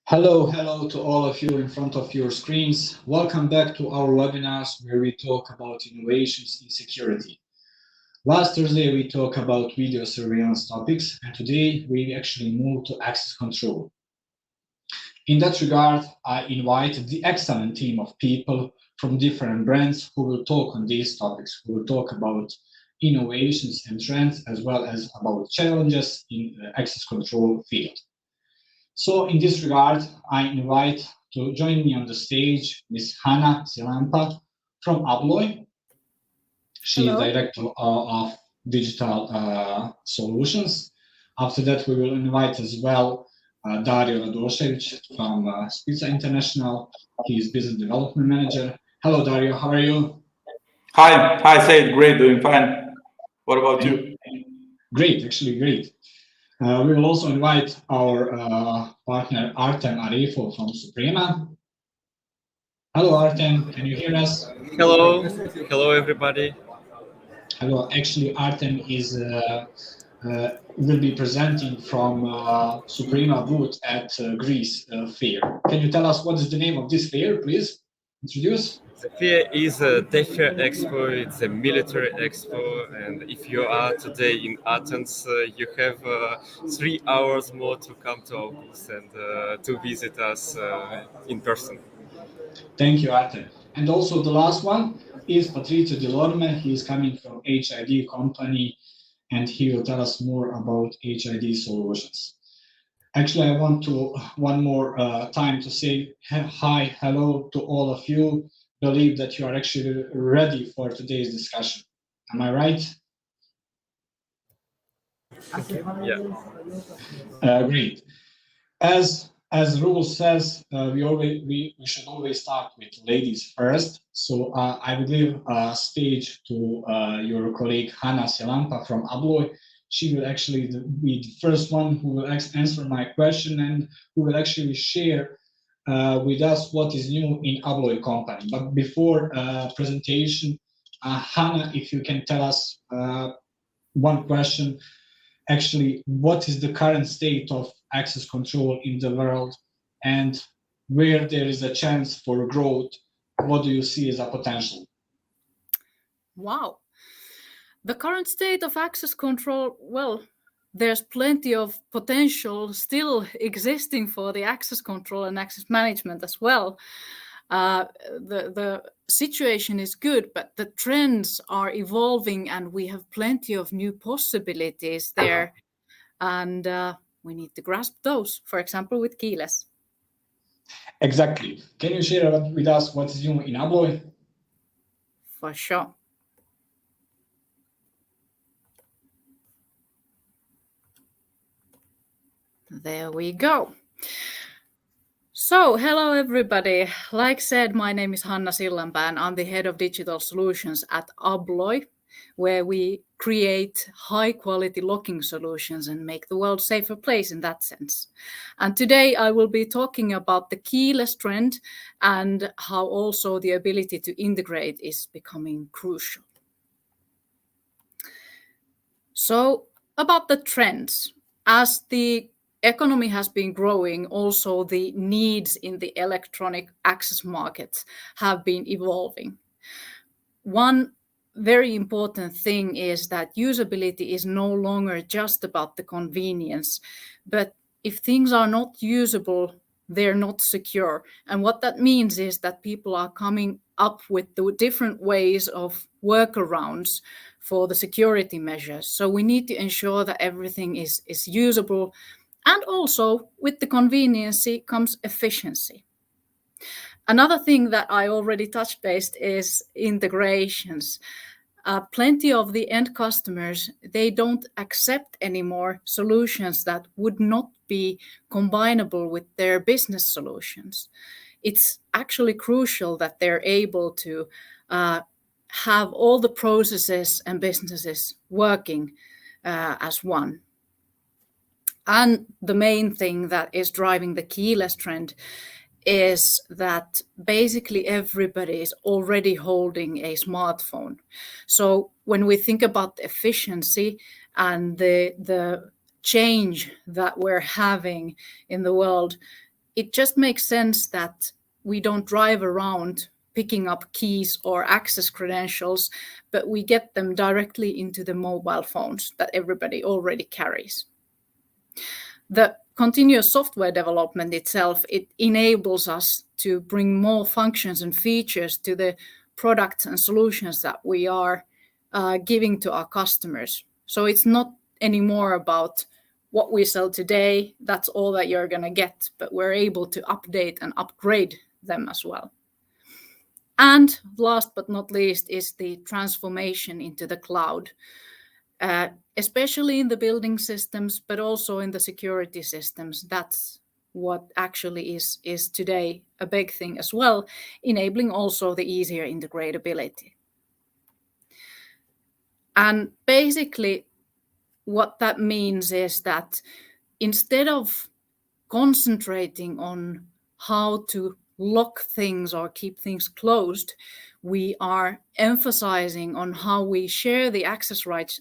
Hello to all of you in front of your screens. Welcome back to our webinars where we talk about innovations in security. Last Thursday we talked about video surveillance topics, and today we actually move to access control. In that regard, I invite the excellent team of people from different brands who will talk on these topics, who will talk about innovations and trends, as well as about challenges in the access control field. So in this regard, I invite to join me on the stage Ms. Hanna Sillanpää from ABLOY. She is Director of Digital Solutions. After that, we will invite as well Dario Radošević from Špica International. He is Business Development Manager. Hello, Dario. How are you? Hi, Said. Great, doing fine. What about you? Great, actually great. We will also invite our partner Artem Arifov from Suprema. Hello, Artem. Can you hear us? Hello, everybody. Hello. Actually, Artem is will be presenting from Suprema booth at Greece fair. Can you tell us what is the name of this fair, please? Introduce. The fair is a DEFA Expo. It's a military expo, and if you are today in Athens, you have 3 hours more to come to our booth and to visit us in person. Thank you, Artem. And also the last one is Patricio Delorme. He is coming from HID company, and he will tell us more about HID solutions. Actually, I want to one more time to say hi, hello to all of you. Believe that you are actually ready for today's discussion. Am I right? Yeah. Great. As rule says, we should always start with ladies first. So I will give stage to your colleague Hanna Sillanpää from ABLOY. She will actually be the first one who will answer my question and who will actually share with us what is new in ABLOY company. But before presentation, Hanna, if you can tell us one question, actually, what is the current state of access control in the world, and where there is a chance for growth, what do you see as a potential? Wow. The current state of access control, well, there's plenty of potential still existing for the access control and access management as well. The situation is good, but the trends are evolving and we have plenty of new possibilities there. And we need to grasp those, for example, with keyless. Exactly. Can you share with us what is new in ABLOY? For sure. There we go. So, hello everybody. Like said, my name is Hanna Sillanpää and I'm the head of digital solutions at ABLOY, where we create high quality locking solutions and make the world a safer place in that sense. And today I will be talking about the keyless trend and how also the ability to integrate is becoming crucial. So, about the trends, as the economy has been growing, also the needs in the electronic access markets have been evolving. One very important thing is that usability is no longer just about the convenience, but if things are not usable, they're not secure. And what that means is that people are coming up with the different ways of workarounds for the security measures. So we need to ensure that everything is usable. And also with the convenience comes efficiency. Another thing that I already touched base is integrations. Plenty of the end customers, they don't accept anymore solutions that would not be combinable with their business solutions. It's actually crucial that they're able to have all the processes and businesses working as one. And the main thing that is driving the keyless trend is that basically everybody is already holding a smartphone. So when we think about the efficiency and the change that we're having in the world, it just makes sense that we don't drive around picking up keys or access credentials, but we get them directly into the mobile phones that everybody already carries. The continuous software development itself, it enables us to bring more functions and features to the products and solutions that we are giving to our customers. So it's not anymore about what we sell today, that's all that you're going to get, but we're able to update and upgrade them as well. And last but not least is the transformation into the cloud, especially in the building systems, but also in the security systems. That's what actually is today a big thing as well, enabling also the easier integratability. And basically, what that means is that instead of concentrating on how to lock things or keep things closed, we are emphasizing on how we share the access rights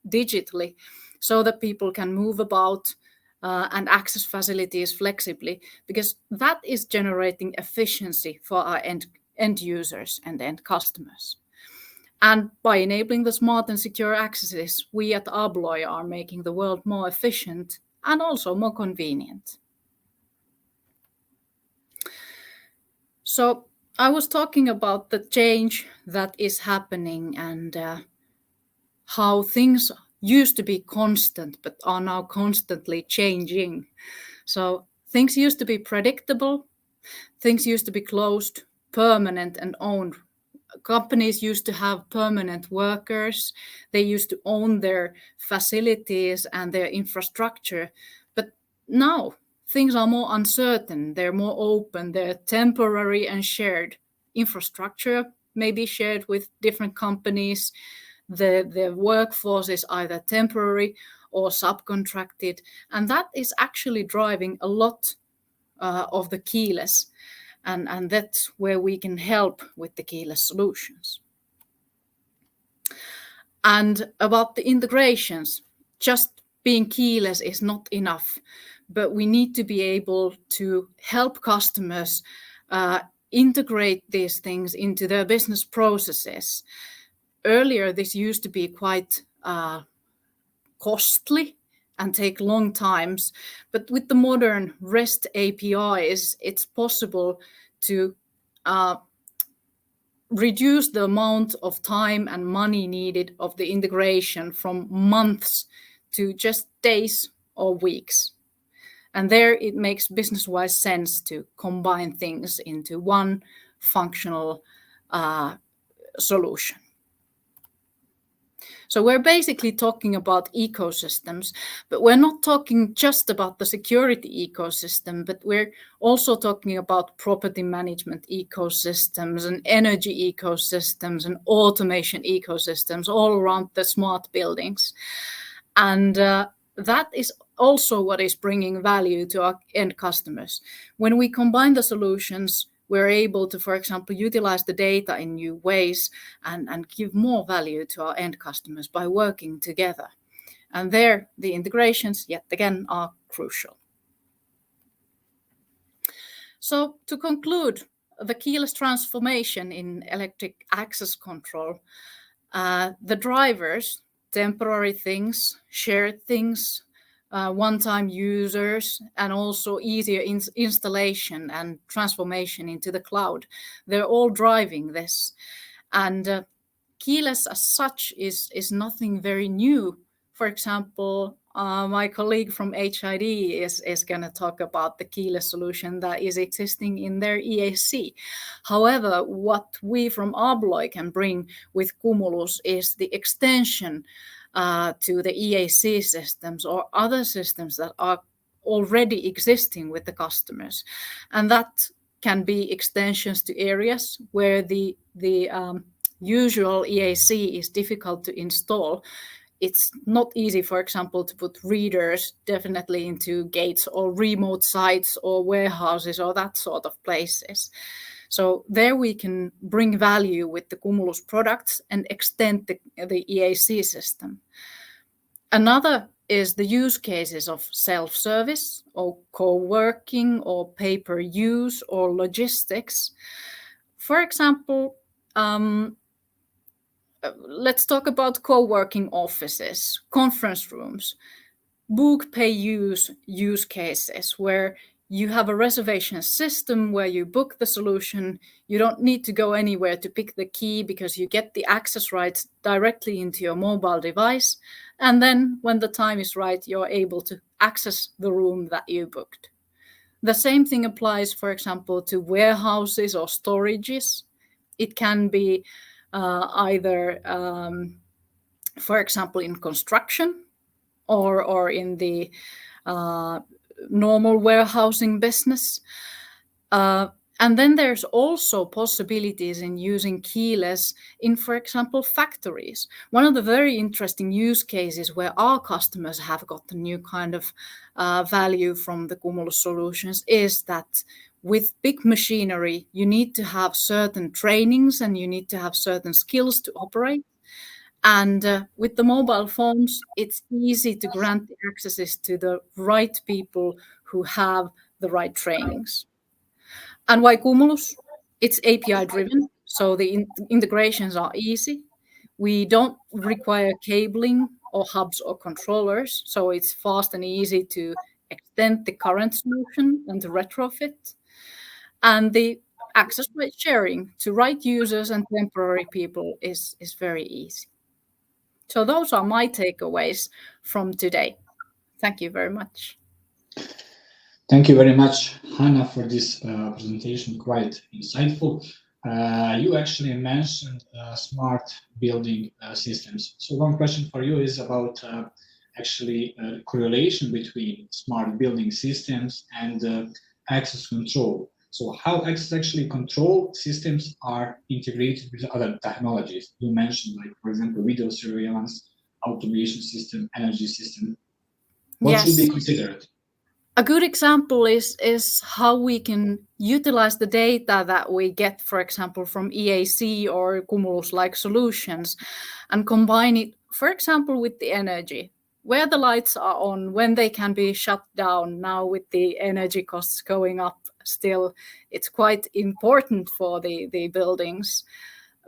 digitally so that people can move about and access facilities flexibly, because that is generating efficiency for our end users and end customers. And by enabling the smart and secure accesses, we at ABLOY are making the world more efficient and also more convenient. So I was talking about the change that is happening and how things used to be constant, but are now constantly changing. So things used to be predictable, things used to be closed, permanent and owned. Companies used to have permanent workers, they used to own their facilities and their infrastructure, but now things are more uncertain, they're more open, they're temporary and shared. Infrastructure may be shared with different companies. The workforce is either temporary or subcontracted, and that is actually driving a lot of the keyless, and that's where we can help with the keyless solutions. And about the integrations, just being keyless is not enough, but we need to be able to help customers integrate these things into their business processes. Earlier, this used to be quite costly and take long times, but with the modern REST APIs, it's possible to reduce the amount of time and money needed of the integration from months to just days or weeks. And there it makes business-wise sense to combine things into one functional solution. So we're basically talking about ecosystems, but we're not talking just about the security ecosystem, but we're also talking about property management ecosystems and energy ecosystems and automation ecosystems all around the smart buildings. And that is also what is bringing value to our end customers. When we combine the solutions, we're able to, for example, utilize the data in new ways and give more value to our end customers by working together. And there, the integrations, yet again, are crucial. So to conclude, the keyless transformation in electric access control, the drivers, temporary things, shared things, one-time users, and also easier installation and transformation into the cloud. They're all driving this. And keyless as such is nothing very new. For example, my colleague from HID is going to talk about the keyless solution that is existing in their EAC. However, what we from ABLOY can bring with Cumulus is the extension to the EAC systems or other systems that are already existing with the customers. And that can be extensions to areas where the usual EAC is difficult to install. It's not easy, for example, to put readers definitely into gates or remote sites or warehouses or that sort of places. So there we can bring value with the Cumulus products and extend the EAC system. Another is the use cases of self-service or co-working or pay-per-use or logistics. For example, let's talk about co-working offices, conference rooms, book pay-use use cases where you have a reservation system where you book the solution. You don't need to go anywhere to pick the key because you get the access rights directly into your mobile device. And then when the time is right, you're able to access the room that you booked. The same thing applies, for example, to warehouses or storages. It can be either, for example, in construction or in the normal warehousing business. And then there's also possibilities in using keyless in, for example, factories. One of the very interesting use cases where our customers have got a new kind of value from the Cumulus solutions is that with big machinery, you need to have certain trainings and you need to have certain skills to operate. And with the mobile phones, it's easy to grant the accesses to the right people who have the right trainings. And why Cumulus? It's API driven, so the integrations are easy. We don't require cabling or hubs or controllers, so it's fast and easy to extend the current solution and to retrofit. And the access rate sharing to right users and temporary people is very easy. So those are my takeaways from today. Thank you very much. Thank you very much, Hanna, for this presentation, quite insightful. You actually mentioned smart building systems. So one question for you is about actually correlation between smart building systems and access control. So how access actually control systems are integrated with other technologies? You mentioned, like, for example, video surveillance, automation system, energy system. What should be considered? A good example is how we can utilize the data that we get, for example, from EAC or Cumulus-like solutions and combine it, for example, with the energy, where the lights are on, when they can be shut down. Now with the energy costs going up still, it's quite important for the buildings.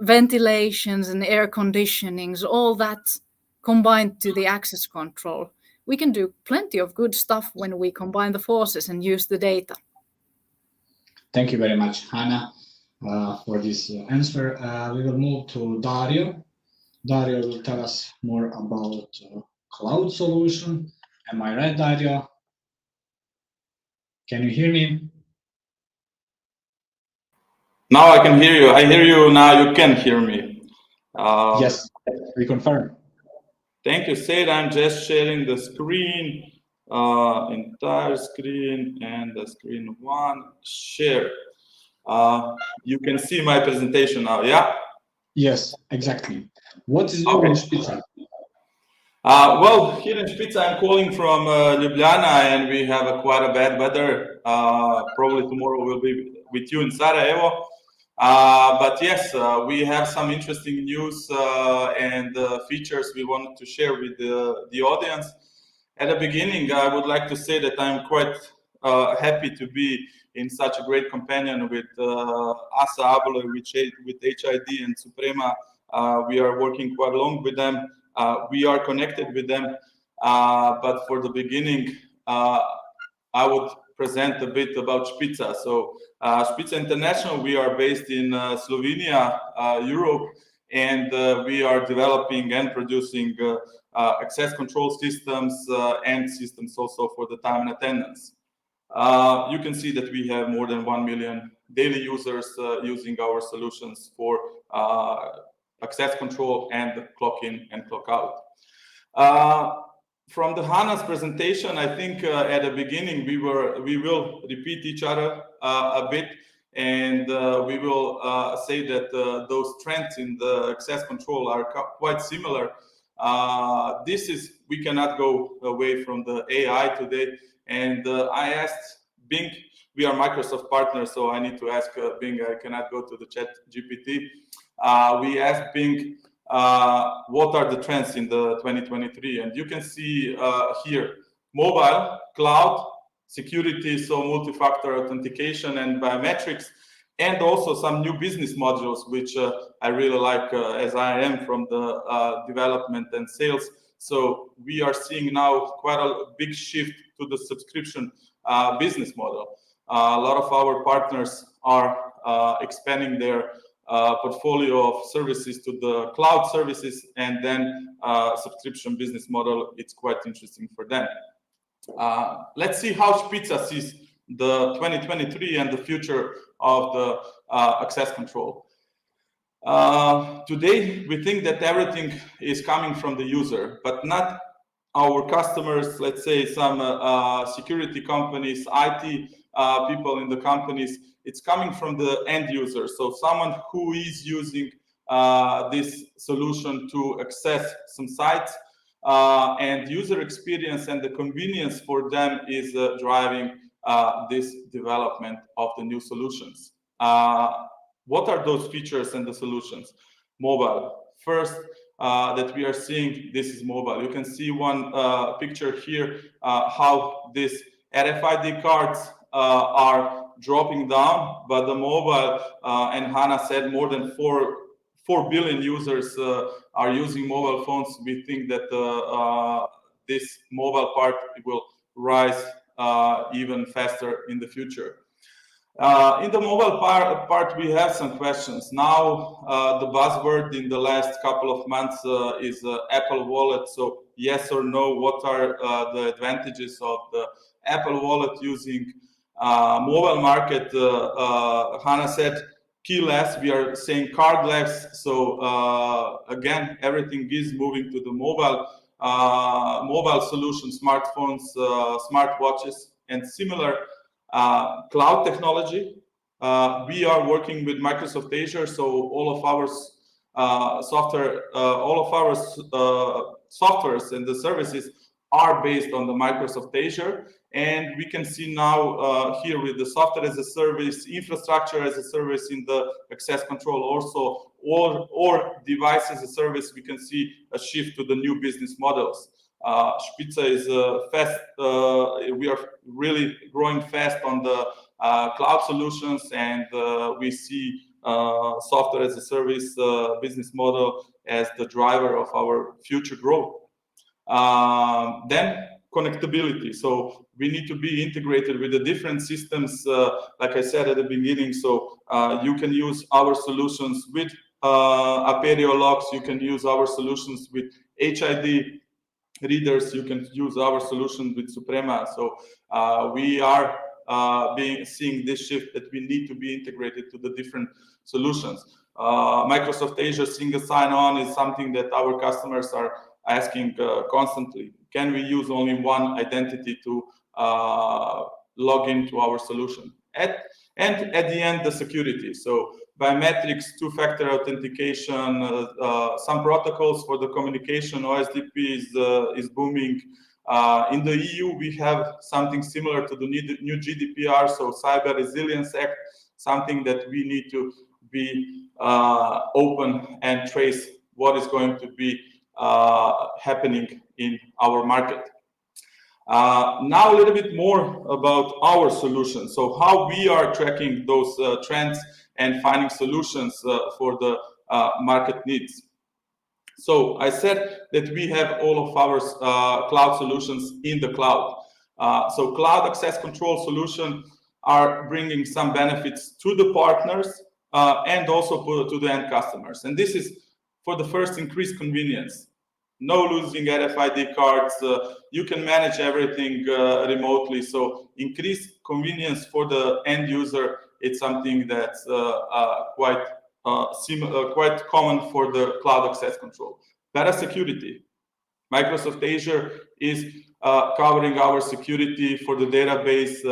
Ventilations and air conditionings, all that combined to the access control. We can do plenty of good stuff when we combine the forces and use the data. Thank you very much, Hanna, for this answer. We will move to Dario. Dario will tell us more about cloud solution. Am I right, Dario? Can you hear me? Now I can hear you. I hear you now. You can hear me. Yes, we confirm. Thank you, Sid. I'm just sharing the screen, entire screen, and the screen one. Share. You can see my presentation now, yeah? Yes, exactly. What is your in Špica? Well, here in Špica, I'm calling from Ljubljana, and we have quite a bad weather. Probably tomorrow we'll be with you in Sarajevo. But yes, we have some interesting news and features we wanted to share with the audience. At the beginning, I would like to say that I'm quite happy to be in such a great companion with ABLOY, with HID and Suprema. We are working quite long with them. We are connected with them. But for the beginning, I would present a bit about Špica. So Špica International, we are based in Slovenia, Europe, and we are developing and producing access control systems and systems also for the time and attendance. You can see that we have more than 1 million daily users using our solutions for access control and clock in and clock out. From the Hanna's presentation, I think at the beginning we will repeat each other a bit, and we will say that those trends in the access control are quite similar. We cannot go away from the AI today, and I asked Bing. We are Microsoft partners, so I need to ask Bing. I cannot go to the chat GPT. We asked Bing what are the trends in the 2023. And you can see here, mobile, cloud, security, so multifactor authentication and biometrics, and also some new business modules, which I really like as I am from the development and sales. So we are seeing now quite a big shift to the subscription business model. A lot of our partners are expanding their portfolio of services to the cloud services, and then subscription business model. It's quite interesting for them. Let's see how Špica sees the 2023 and the future of the access control. Today, we think that everything is coming from the user, but not our customers, let's say some security companies, IT people in the companies. It's coming from the end user. So someone who is using this solution to access some sites, and user experience and the convenience for them is driving this development of the new solutions. What are those features and the solutions? Mobile. First, that we are seeing, this is mobile. You can see one picture here, how these RFID cards are dropping down, but the mobile, and Hanna said more than 4 billion users are using mobile phones. We think that this mobile part will rise even faster in the future. In the mobile part, we have some questions. Now, the buzzword in the last couple of months is Apple Wallet. So yes or no, what are the advantages of the Apple Wallet using mobile market? Hanna said keyless, we are saying cardless. So again, everything is moving to the mobile solutions, smartphones, smartwatches, and similar. Cloud technology. We are working with Microsoft Azure, so all of our softwares and the services are based on the Microsoft Azure. And we can see now here with the software as a service, infrastructure as a service in the access control also, or device as a service, we can see a shift to the new business models. Špica is fast, we are really growing fast on the cloud solutions, and we see software as a service business model as the driver of our future growth. Then connectability. So we need to be integrated with the different systems, like I said at the beginning. So you can use our solutions with Aperio locks, you can use our solutions with HID readers, you can use our solution with Suprema. So we are seeing this shift that we need to be integrated to the different solutions. Microsoft Azure single sign-on is something that our customers are asking constantly. Can we use only one identity to log into our solution? And at the end, the security. So biometrics, two-factor authentication, some protocols for the communication, OSDP is booming. In the EU, we have something similar to the new GDPR, so Cyber Resilience Act, something that we need to be open and trace what is going to be happening in our market. Now a little bit more about our solutions. So how we are tracking those trends and finding solutions for the market needs. So I said that we have all of our cloud solutions in the cloud. So cloud access control solutions are bringing some benefits to the partners and also to the end customers. And this is for the first, increased convenience. No losing RFID cards. You can manage everything remotely. So increased convenience for the end user. It's something that's quite common for the cloud access control. Better security. Microsoft Azure is covering our security for the database.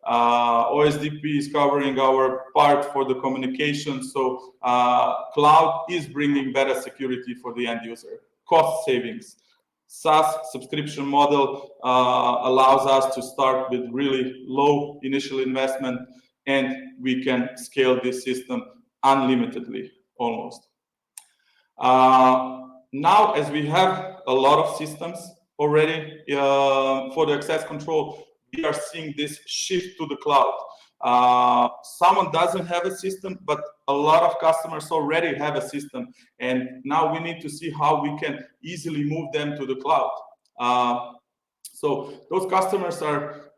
OSDP is covering our part for the communication. So cloud is bringing better security for the end user. Cost savings. SaaS subscription model allows us to start with really low initial investment, and we can scale this system unlimitedly, almost. Now, as we have a lot of systems already for the access control, we are seeing this shift to the cloud. Someone doesn't have a system, but a lot of customers already have a system. And now we need to see how we can easily move them to the cloud. So those customers are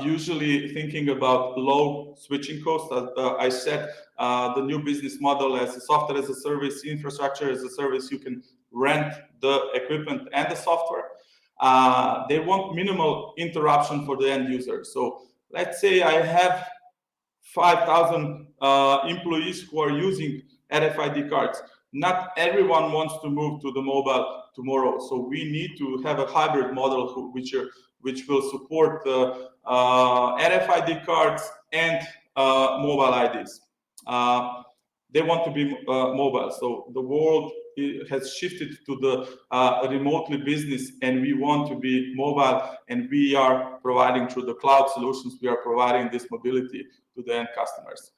usually thinking about low switching costs. I said the new business model as a software as a service, infrastructure as a service, you can rent the equipment and the software. They want minimal interruption for the end user. So let's say I have 5,000 employees who are using RFID cards. Not everyone wants to move to the mobile tomorrow. So we need to have a hybrid model which will support the RFID cards and mobile IDs. They want to be mobile. So the world has shifted to the remotely business, and we want to be mobile, and we are providing through the cloud solutions, we are providing this mobility to the end customers.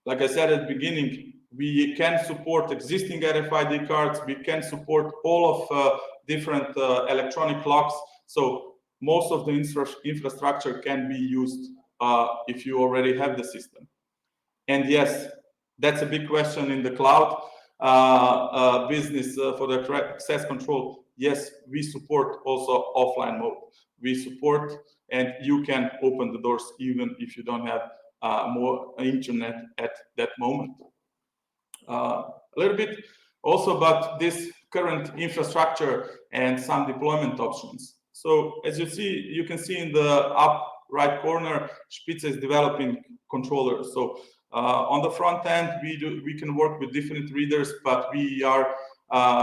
Like I said at the beginning, we can support existing RFID cards, we can support all of different electronic locks. So most of the infrastructure can be used if you already have the system. And yes, that's a big question in the cloud business for the access control. Yes, we support also offline mode. We support, and you can open the doors even if you don't have more internet at that moment. A little bit also about this current infrastructure and some deployment options. So as you can see in the up right corner, Špica is developing controllers. So on the front end, we can work with different readers, but we are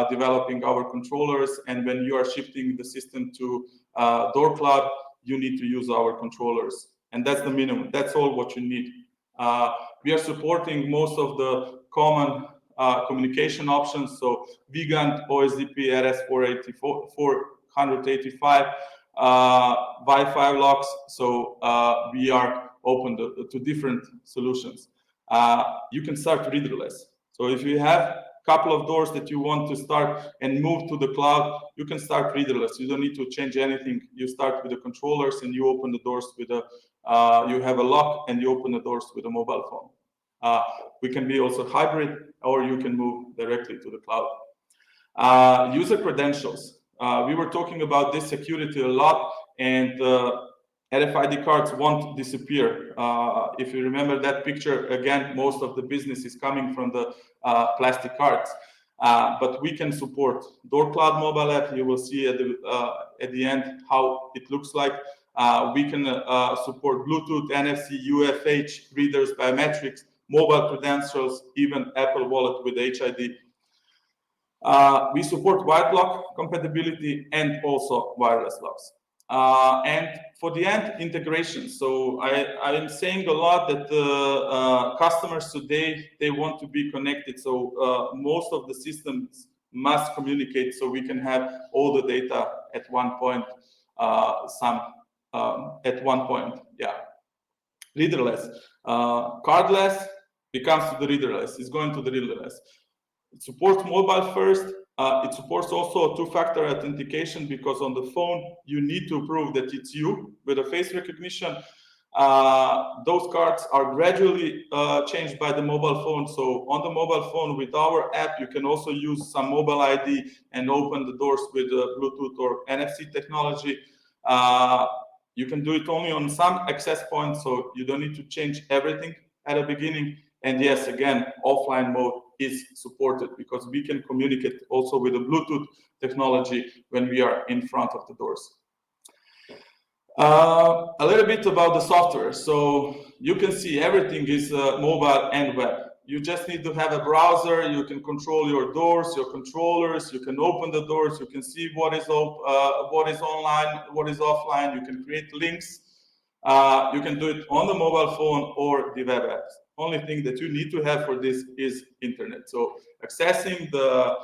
developing our controllers. And when you are shifting the system to door cloud, you need to use our controllers. And that's the minimum. That's all what you need. We are supporting most of the common communication options. So VGANT, OSDP, RS485, Wi-Fi locks. So we are open to different solutions. You can start readerless. So if you have a couple of doors that you want to start and move to the cloud, you can start readerless. You don't need to change anything. You start with the controllers and you open the doors with a, you have a lock and you open the doors with a mobile phone. We can be also hybrid, or you can move directly to the cloud. User credentials. We were talking about this security a lot, and RFID cards won't disappear. If you remember that picture, again, most of the business is coming from the plastic cards. But we can support door cloud mobile app. You will see at the end how it looks like. We can support Bluetooth, NFC, UFH readers, biometrics, mobile credentials, even Apple Wallet with HID. We support white lock compatibility and also wireless locks. And for the end, integration. So I am saying a lot that customers today, they want to be connected. So most of the systems must communicate so we can have all the data at one point, yeah. Readerless. Cardless becomes to the readerless. It's going to the readerless. It supports mobile first. It supports also two-factor authentication, because on the phone, you need to prove that it's you with a face recognition. Those cards are gradually changed by the mobile phone. So on the mobile phone with our app, you can also use some mobile ID and open the doors with Bluetooth or NFC technology. You can do it only on some access points, so you don't need to change everything at the beginning. And yes, again, offline mode is supported because we can communicate also with the Bluetooth technology when we are in front of the doors. A little bit about the software. So you can see everything is mobile and web. You just need to have a browser. You can control your doors, your controllers. You can open the doors. You can see what is online, what is offline. You can create links. You can do it on the mobile phone or the web apps. Only thing that you need to have for this is internet. So accessing the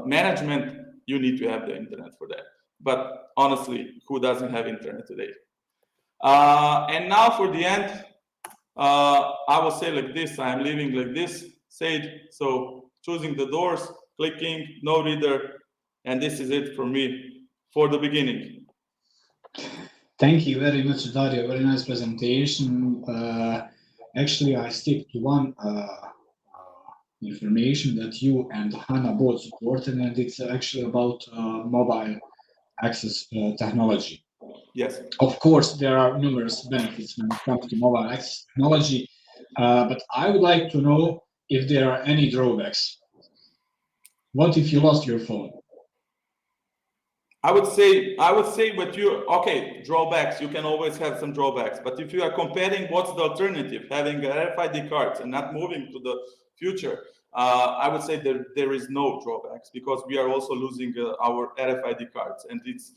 management, you need to have the internet for that. But honestly, who doesn't have internet today? And now for the end, I will say like this, I'm leaving like this, say it. So choosing the doors, clicking, no reader, and this is it for me for the beginning. Thank you very much, Dario. Very nice presentation. Actually, I stick to one information that you and Hanna both supported, and it's actually about mobile access technology. Yes. Of course, there are numerous benefits when it comes to mobile access technology, but I would like to know if there are any drawbacks. What if you lost your phone? I would say, but drawbacks, you can always have some drawbacks. But if you are comparing what's the alternative, having RFID cards and not moving to the future, I would say there is no drawbacks, because we are also losing our RFID cards. And it's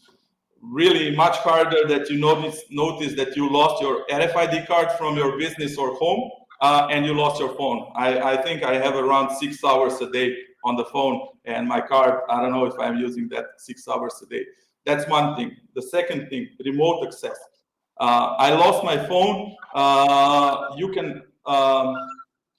really much harder that you notice that you lost your RFID card from your business or home, and you lost your phone. I think I have around 6 hours a day on the phone, and my card, I don't know if I'm using that 6 hours a day. That's one thing. The second thing, remote access. I lost my phone. You can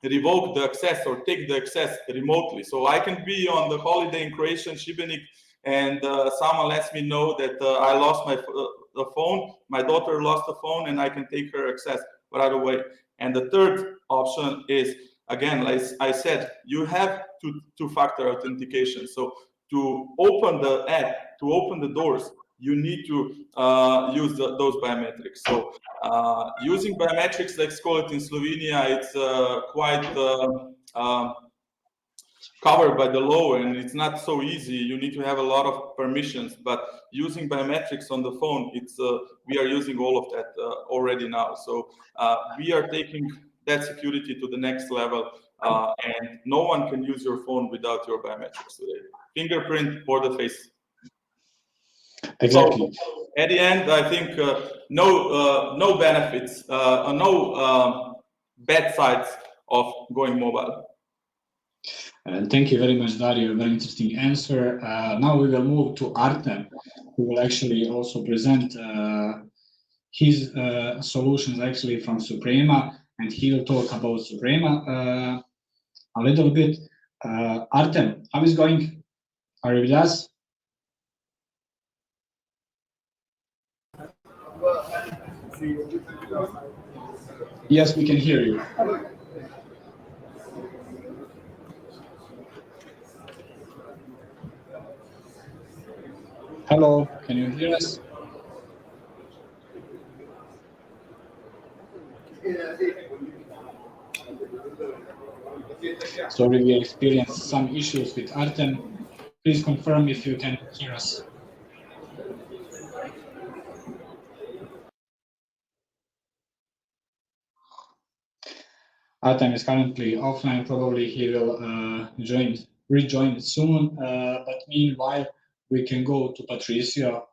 revoke the access or take the access remotely. So I can be on the holiday in Croatia, Šibenik, and someone lets me know that I lost the phone. My daughter lost the phone, and I can take her access right away. And the third option is, again, like I said, you have two-factor authentication. So to open the app, to open the doors, you need to use those biometrics. So using biometrics, let's call it in Slovenia, it's quite covered by the law, and it's not so easy. You need to have a lot of permissions, but using biometrics on the phone, we are using all of that already now. So we are taking that security to the next level, and no one can use your phone without your biometrics today. Fingerprint or the face. Exactly. So, at the end, I think no benefits, no bad sides of going mobile. Thank you very much, Dario. Very interesting answer. Now we will move to Artem, who will actually also present his solutions actually from Suprema, and he will talk about Suprema a little bit. Artem, how is it going? Are you with us? Yes, we can hear you. Hello, can you hear us? Sorry, we experienced some issues with Artem. Please confirm if you can hear us. Artem is currently offline. Probably he will rejoin soon. But meanwhile, we can go to Patricio,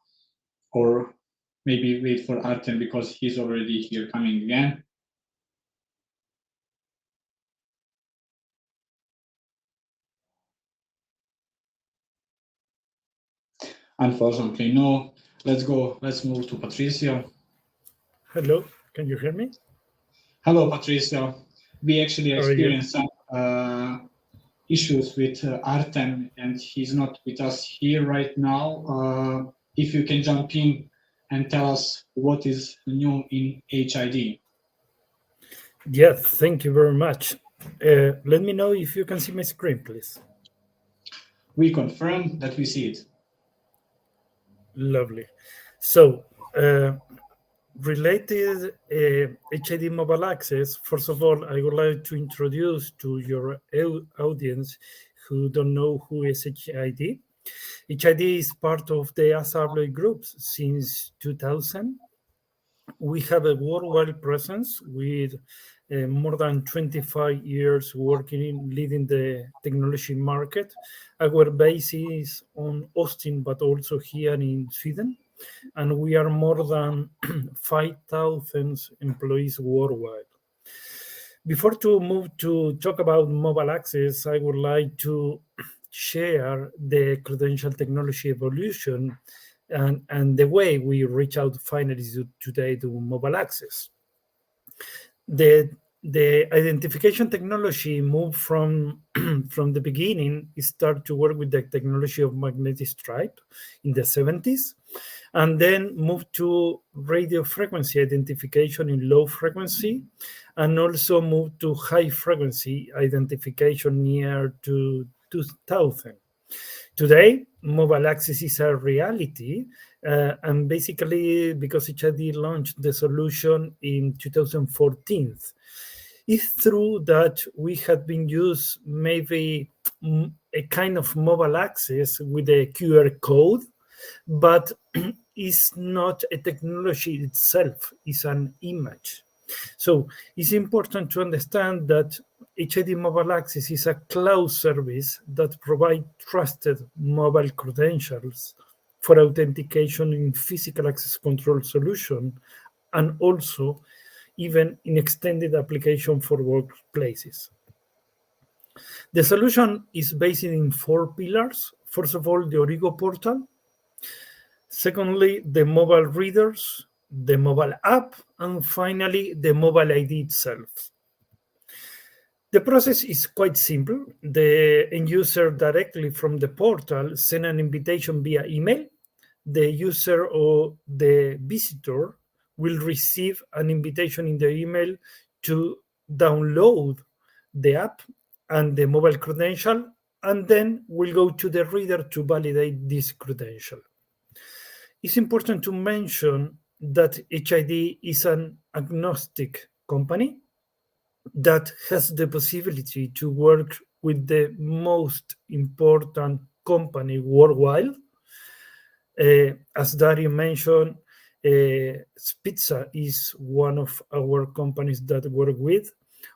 or maybe wait for Artem because he's already here coming again. Unfortunately, no. Let's move to Patricio. Hello, can you hear me? Hello, Patricio. We actually experienced some issues with Artem, and he's not with us here right now. If you can jump in and tell us what is new in HID. Yes, thank you very much. Let me know if you can see my screen, please. We confirm that we see it. Lovely. So, related HID mobile access, first of all, I would like to introduce to your audience who don't know who is HID. HID is part of the ABLOY groups since 2000. We have a worldwide presence with more than 25 years working in leading the technology market. Our base is on Austin, but also here in Sweden. And we are more than 5,000 employees worldwide. Before to move to talk about mobile access, I would like to share the credential technology evolution and the way we reach out finally today to mobile access. the identification technology moved from the beginning. It started to work with the technology of magnetic stripe in the 70s, and then moved to radio frequency identification in low frequency, and also moved to high frequency identification near to 2000. Today, mobile access is a reality, and basically because HID launched the solution in 2014. It's true that we had been used maybe a kind of mobile access with a QR code, but it's not a technology itself, it's an image. So it's important to understand that HID Mobile Access is a cloud service that provides trusted mobile credentials for authentication in physical access control solution, and also even in extended application for workplaces. The solution is based in 4 pillars. First of all, the Origo portal. Secondly, the mobile readers, the mobile app, and finally, the mobile ID itself. The process is quite simple. The end user directly from the portal send an invitation via email. The user or the visitor will receive an invitation in the email to download the app and the mobile credential, and then will go to the reader to validate this credential. It's important to mention that HID is an agnostic company that has the possibility to work with the most important company worldwide. As Dario mentioned, Špica is one of our companies that work with.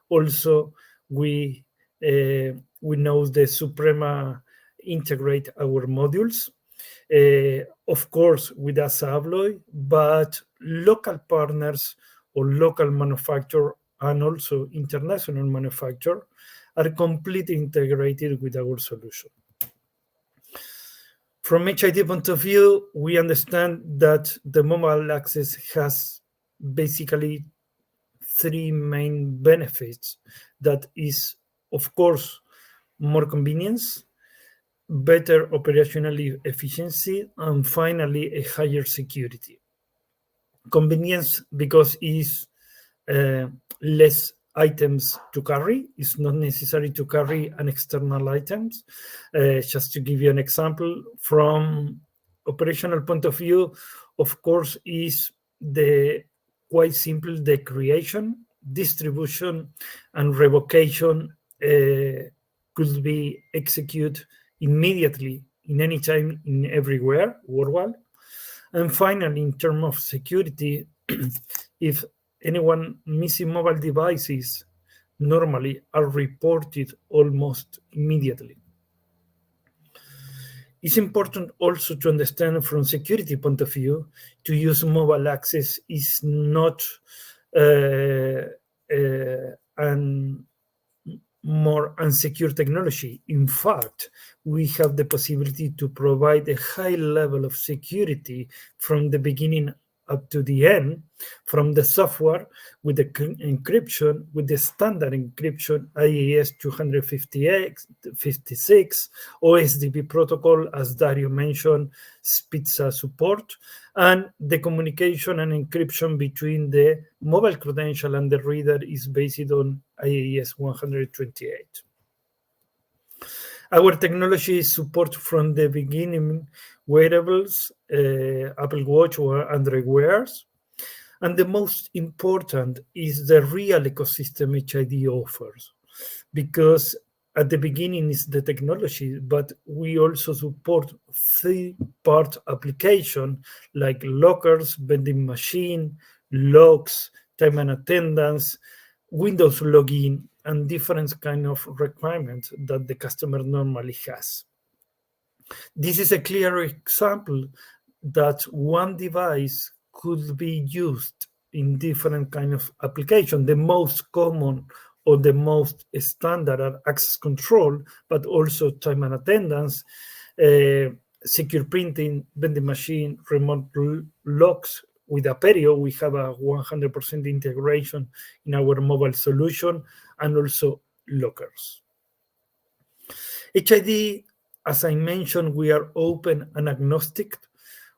Also, we know the Suprema integrate our modules. Of course, with us ABLOY, but local partners or local manufacturer and also international manufacturer are completely integrated with our solution. From HID point of view, we understand that the mobile access has basically 3 main benefits. That is, of course, more convenience, better operational efficiency, and finally, a higher security. Convenience because it's less items to carry. It's not necessary to carry an external items. Just to give you an example, from operational point of view, of course, is the quite simple, the creation, distribution, and revocation could be executed immediately in any time, in everywhere, worldwide. And finally, in terms of security, if anyone missing mobile devices normally are reported almost immediately. It's important also to understand from security point of view, to use mobile access is not more unsecure technology. In fact, we have the possibility to provide a high level of security from the beginning up to the end, from the software with the encryption, with the standard encryption, IAS 256, OSDP protocol, as Dario mentioned, Špica support, and the communication and encryption between the mobile credential and the reader is based on IAS 128. Our technology support from the beginning wearables, Apple Watch or Android wears. And the most important is the real ecosystem HID offers, because at the beginning is the technology, but we also support 3-part application like lockers, vending machine, logs, time and attendance, Windows login, and different kind of requirements that the customer normally has. This is a clear example that one device could be used in different kind of application. The most common or the most standard are access control, but also time and attendance, secure printing, vending machine, remote locks, with Aperio, we have a 100% integration in our mobile solution and also lockers. HID, as I mentioned, we are open and agnostic.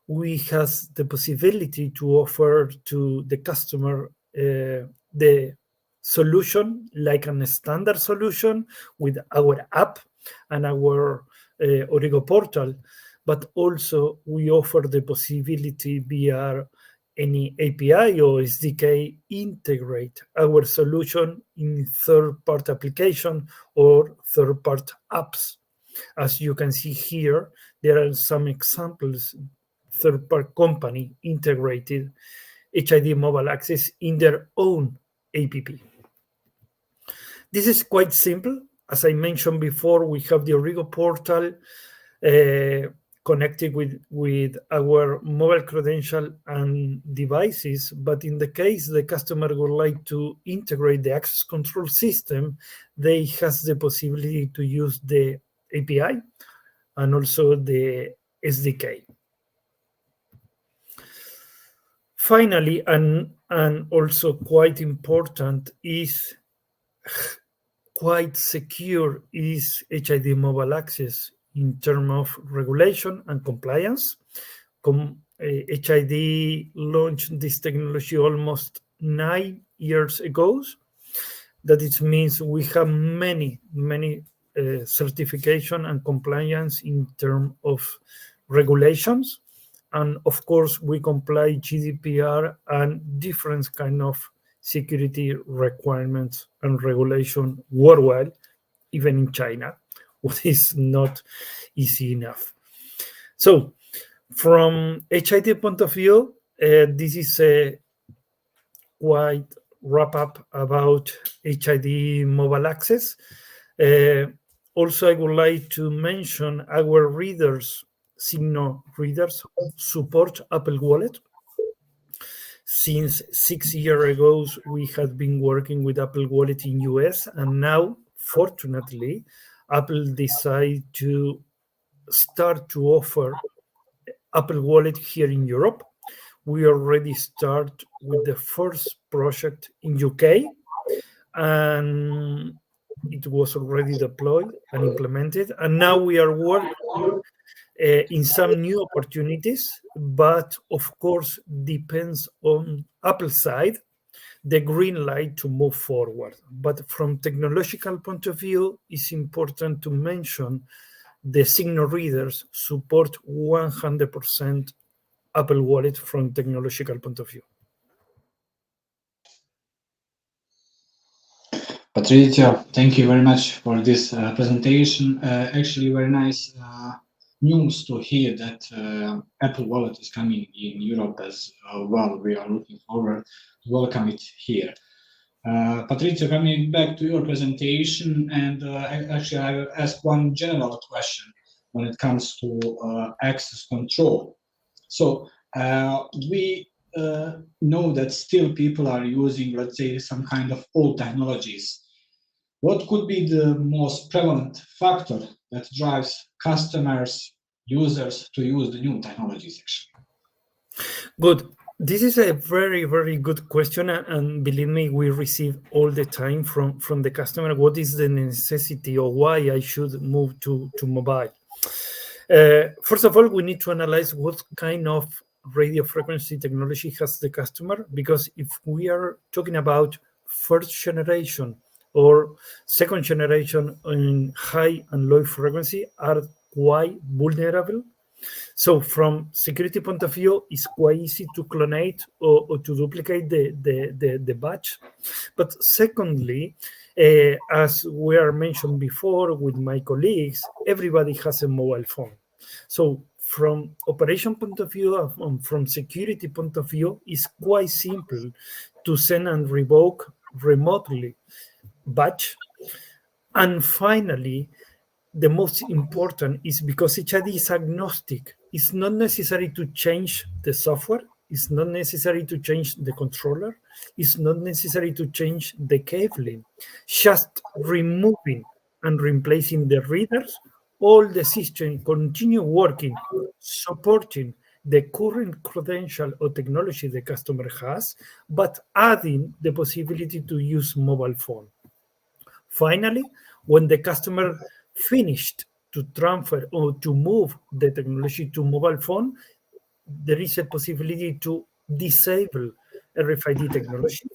We have the possibility to offer to the customer the solution like a standard solution with our app and our Origo portal, but also we offer the possibility via any API or SDK integrate our solution in third-party application or third-party apps. As you can see here, there are some examples, third-party company integrated HID mobile access in their own app. This is quite simple. As I mentioned before, we have the Origo portal connected with our mobile credential and devices. But in the case the customer would like to integrate the access control system, they have the possibility to use the API and also the SDK. Finally, and also quite important, is quite secure is HID mobile access in terms of regulation and compliance. HID launched this technology almost 9 years ago. That it means we have many certification and compliance in terms of regulations. And of course, we comply GDPR and different kind of security requirements and regulation worldwide, even in China, what is not easy enough. So from HID point of view, this is a quite wrap up about HID mobile access. Also, I would like to mention our readers, Signo readers, support Apple Wallet. Since 6 years ago, we have been working with Apple Wallet in US, and now, fortunately, Apple decided to start to offer Apple Wallet here in Europe. We already start with the first project in UK, and it was already deployed and implemented. And now we are working in some new opportunities, but of course depends on Apple side, the green light to move forward. But from technological point of view, it's important to mention the Signo readers support 100% Apple Wallet from technological point of view. Patricio, thank you very much for this presentation. Actually, very nice news to hear that Apple Wallet is coming in Europe as well. We are looking forward to welcome it here. Patricio, coming back to your presentation, and actually I will ask one general question when it comes to access control. So we know that still people are using, let's say, some kind of old technologies. What could be the most prevalent factor that drives customers, users to use the new technologies, actually? Good. This is a very, very good question. And believe me, we receive all the time from the customer, what is the necessity or why I should move to mobile? First of all, we need to analyze what kind of radio frequency technology has the customer, because if we are talking about first generation or second generation in high and low frequency are quite vulnerable. So from security point of view, it's quite easy to clonate or to duplicate the batch. But secondly, as we are mentioned before with my colleagues, everybody has a mobile phone. So from operation point of view and from security point of view, it's quite simple to send and revoke remotely batch. And finally, the most important is because HID is agnostic. It's not necessary to change the software. It's not necessary to change the controller. It's not necessary to change the cabling. Just removing and replacing the readers, all the system continue working, supporting the current credential or technology the customer has, but adding the possibility to use mobile phone. Finally, when the customer finished to transfer or to move the technology to mobile phone, there is a possibility to disable RFID technology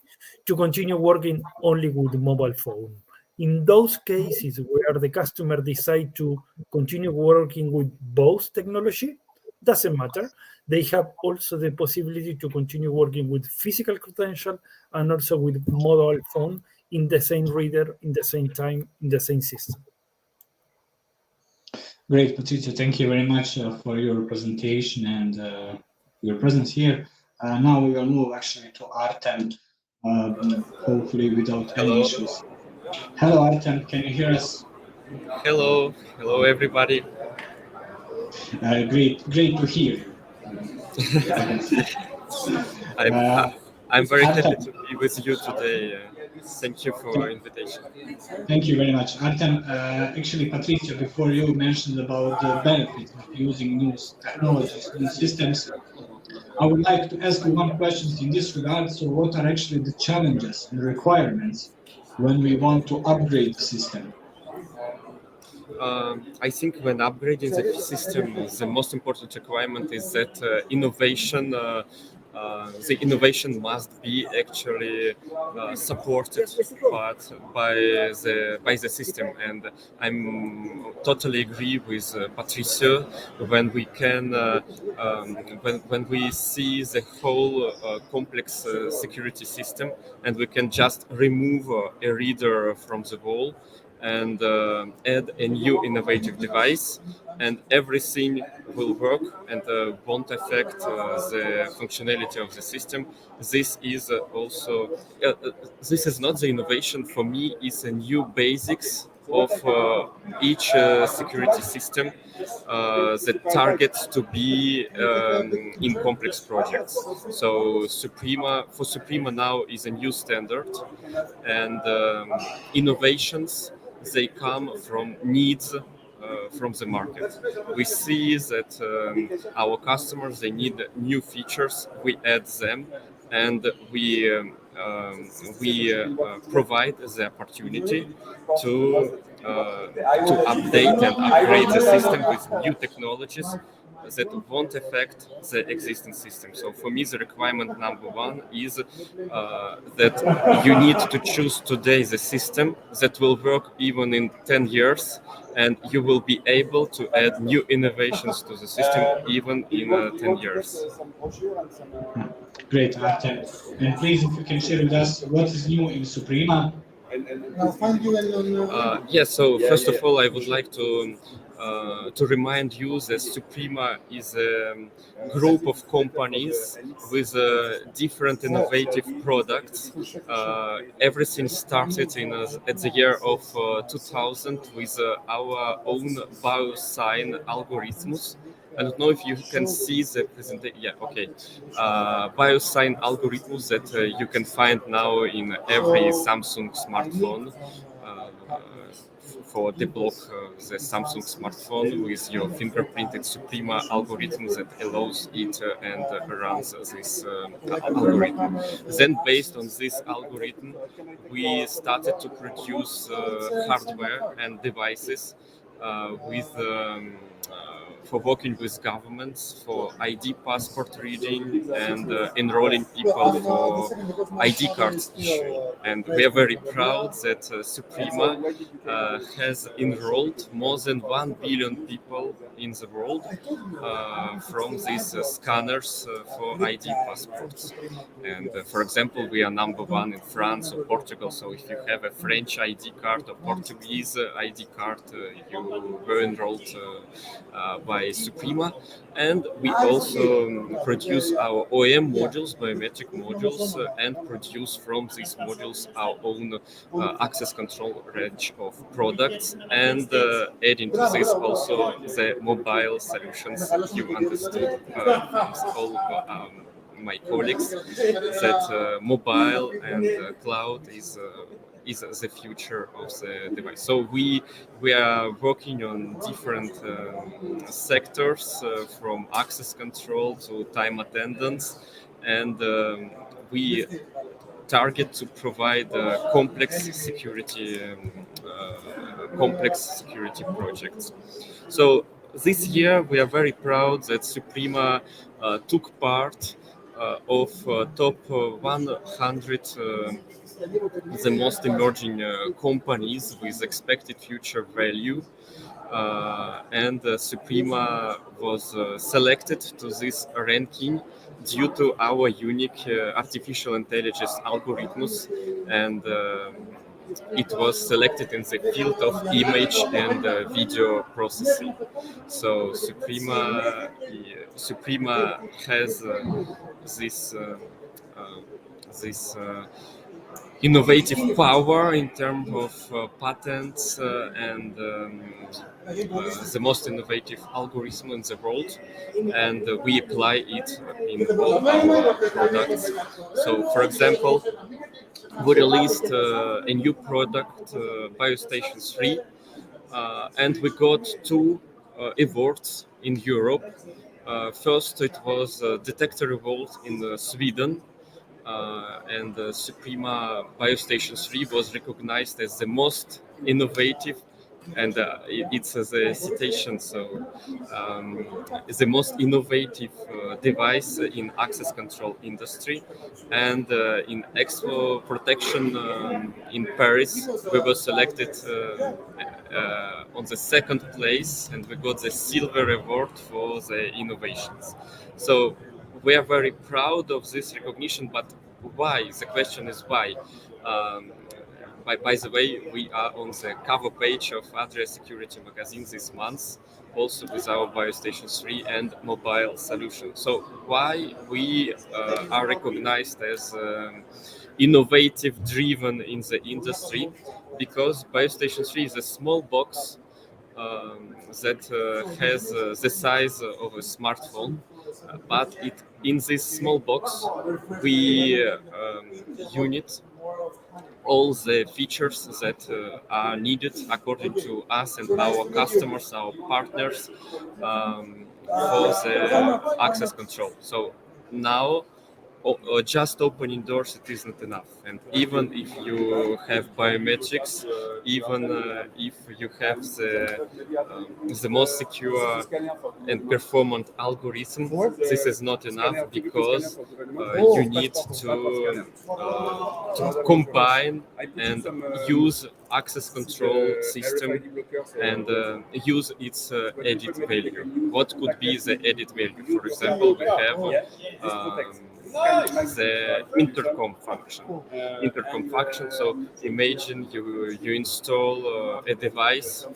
to continue working only with mobile phone. In those cases where the customer decide to continue working with both technology, doesn't matter. They have also the possibility to continue working with physical credential and also with mobile phone in the same reader, in the same time, in the same system. Great, Patricio. Thank you very much for your presentation and your presence here. Now we will move actually to Artem, hopefully without any issues. Hello, Artem. Can you hear us? Hello everybody. Great to hear you. I'm very happy to be with you today. Thank you for your invitation. Thank you very much, Artem. Actually, Patricio, before you mentioned about the benefits of using new technologies, new systems, I would like to ask you one question in this regard. So what are actually the challenges and requirements when we want to upgrade the system? I think when upgrading the system, the most important requirement is that the innovation must be actually supported by the system, and I'm totally agree with Patricio when we can when we see the whole complex security system and we can just remove a reader from the wall and add a new innovative device, and everything will work and won't affect the functionality of the system. This is also this is not the innovation for me. It's a new basics of each security system that targets to be in complex projects. So Suprema now is a new standard, and innovations, they come from needs from the market. We see that our customers, they need new features, we add them, and we provide the opportunity to update and upgrade the system with new technologies that won't affect the existing system. So for me, the requirement number one is that you need to choose today the system that will work even in 10 years, and you will be able to add new innovations to the system even in 10 years. Great, Artem. And please, if you can share with us what is new in Suprema. Yes, so first of all, I would like to remind you that Suprema is a group of companies with different innovative products. Everything started at the year of 2000 with our own biosign algorithms. I don't know if you can see the presentation. Yeah, okay. Biosign algorithms that you can find now in every Samsung smartphone. For deblock the Samsung smartphone with your fingerprinted Suprema algorithm that allows it and runs this algorithm. Then based on this algorithm, we started to produce hardware and devices with for working with governments for ID passport reading and enrolling people for ID cards issuing. And we are very proud that Suprema has enrolled more than 1 billion people in the world from these scanners for ID passports. And for example, we are number one in France or Portugal. So if you have a French ID card or Portuguese ID card, you were enrolled by Suprema. And we also produce our OEM modules, biometric modules, and produce from these modules our own access control range of products, and adding to this also the mobile solutions. You understood all my colleagues that mobile and cloud is the future of the device. So we are working on different sectors, from access control to time attendance, and we target to provide complex security projects. So this year we are very proud that Suprema took part of top 100 the most emerging companies with expected future value. And Suprema was selected to this ranking due to our unique artificial intelligence algorithms, and it was selected in the field of image and video processing. So Suprema has this innovative power in terms of patents and the most innovative algorithm in the world, and we apply it in all our products. So, for example, we released a new product, BioStation 3, and we got 2 awards in Europe. First, it was Detector Award in Sweden, and Suprema BioStation 3 was recognized as the most innovative, and it's a citation, so it's the most innovative device in access control industry. And in expo protection in Paris, we were selected on the 2nd place, and we got the silver award for the innovations. So we are very proud of this recognition, but why? The question is why. By the way, we are on the cover page of Adria Security magazine this month, also with our BioStation 3 and mobile solution. So why we are recognized as innovative driven in the industry? Because BioStation 3 is a small box that has the size of a smartphone, but in this small box we unit all the features that are needed according to us and our customers, our partners, for the access control. So now just opening doors, it isn't enough. And even if you have biometrics, even if you have the most secure and performant algorithm, this is not enough, because you need to combine and use access control system and use its added value. What could be the added value? For example, we have the intercom function. So imagine you install a device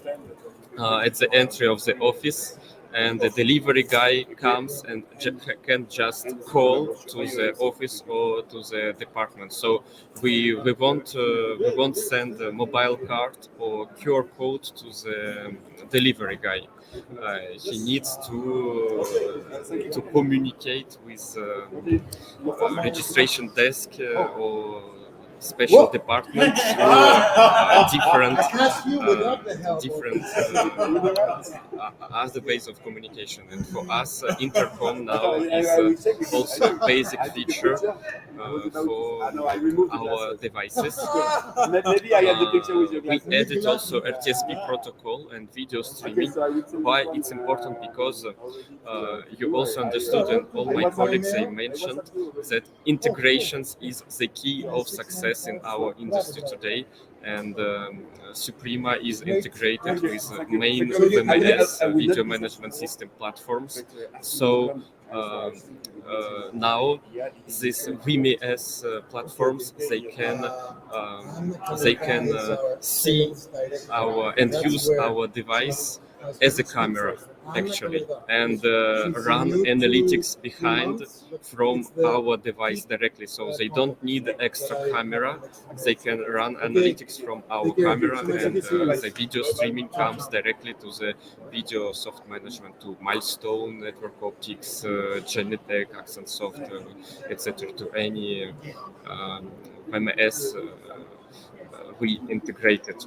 at the entry of the office, and the delivery guy comes and can just call to the office or to the department. So we won't send a mobile card or QR code to the delivery guy. He needs to communicate with registration desk or special department through different other ways of communication. And for us, intercom now is also a basic feature for our devices. We added also RTSP protocol and video streaming. Why it's important? Because you also understood, and all my colleagues they mentioned, that integrations is the key of success in our industry today. And Suprema is integrated with main VMS video management system platforms. So now these VMS platforms they can see our and use our device as a camera actually, and run analytics behind from our device directly. So they don't need extra camera, they can run analytics from our camera, and the video streaming comes directly to the video soft management, to Milestone, Network Optics, Genetec, Accent Soft, etc., to any VMS we integrated.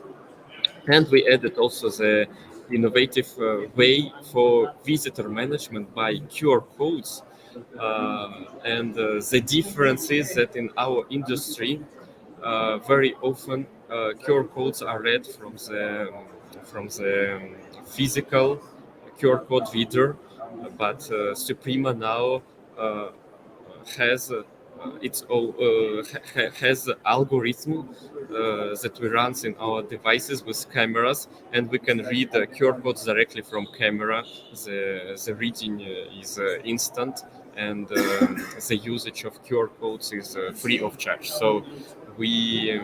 And we added also the innovative way for visitor management by QR codes. And the difference is that in our industry, very often QR codes are read from the physical QR code reader, but Suprema now has its own has algorithm that we run in our devices with cameras, and we can read the QR codes directly from camera. The reading is instant, and the usage of QR codes is free of charge. So we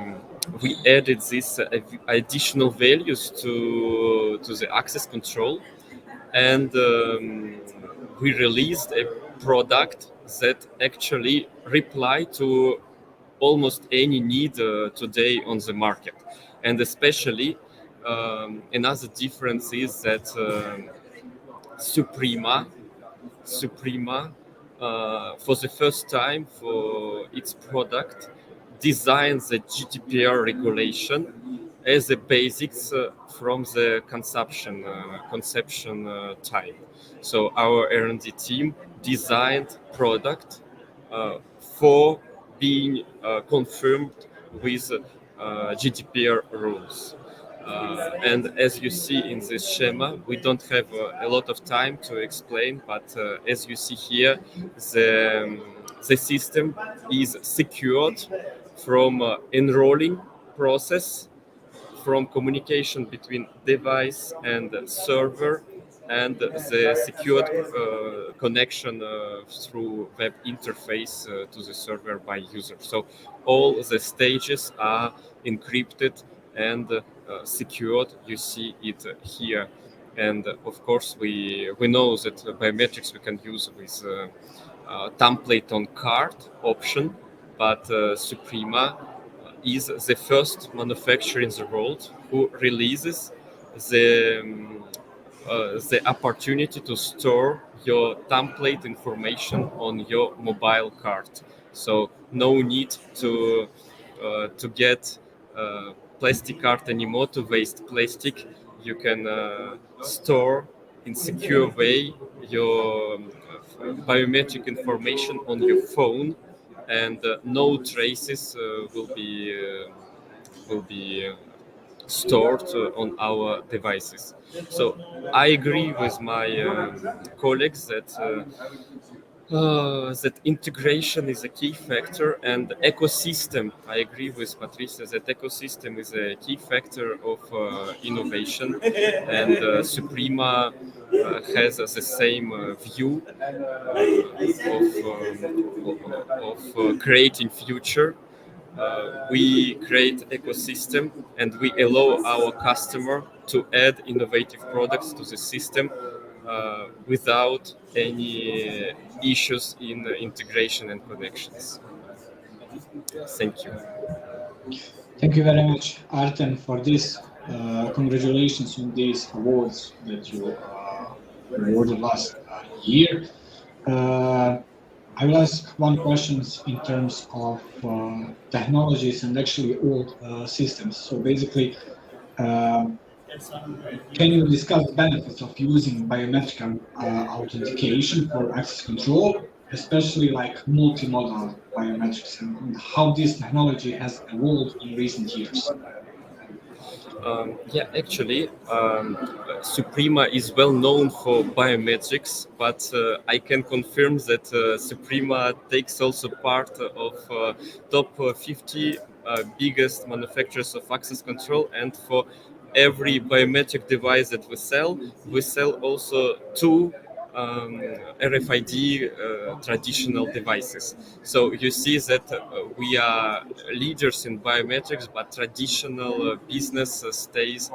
added these additional values to the access control, and we released a product that actually reply to almost any need today on the market. And especially another difference is that Suprema for the first time for its product designed the GDPR regulation as a basics from the conception time. So our R&D team designed product for being confirmed with GDPR rules. And as you see in this schema, we don't have a lot of time to explain, but as you see here, the system is secured from enrolling process, from communication between device and server, and the secured connection through web interface to the server by user. So all the stages are encrypted and secured. You see it here. And of course, we know that biometrics we can use with template on card option, but Suprema is the first manufacturer in the world who releases the opportunity to store your template information on your mobile card. So no need to get plastic card anymore, to waste plastic. You can store in secure way your biometric information on your phone, and no traces will be stored on our devices. So I agree with my colleagues that that integration is a key factor, and ecosystem. I agree with Patricio that ecosystem is a key factor of innovation, and Suprema has the same view of creating future. We create ecosystem, and we allow our customer to add innovative products to the system without any issues in integration and connections. Thank you. Thank you very much, Artem, for this. Congratulations on these awards that you awarded last year. I will ask one question in terms of technologies and actually old systems. So basically, can you discuss the benefits of using biometric authentication for access control, especially like multimodal biometrics, and how this technology has evolved in recent years? Actually, Suprema is well known for biometrics, but I can confirm that Suprema takes also part of top 50 biggest manufacturers of access control, and for every biometric device that we sell also two RFID traditional devices. So you see that we are leaders in biometrics, but traditional business stays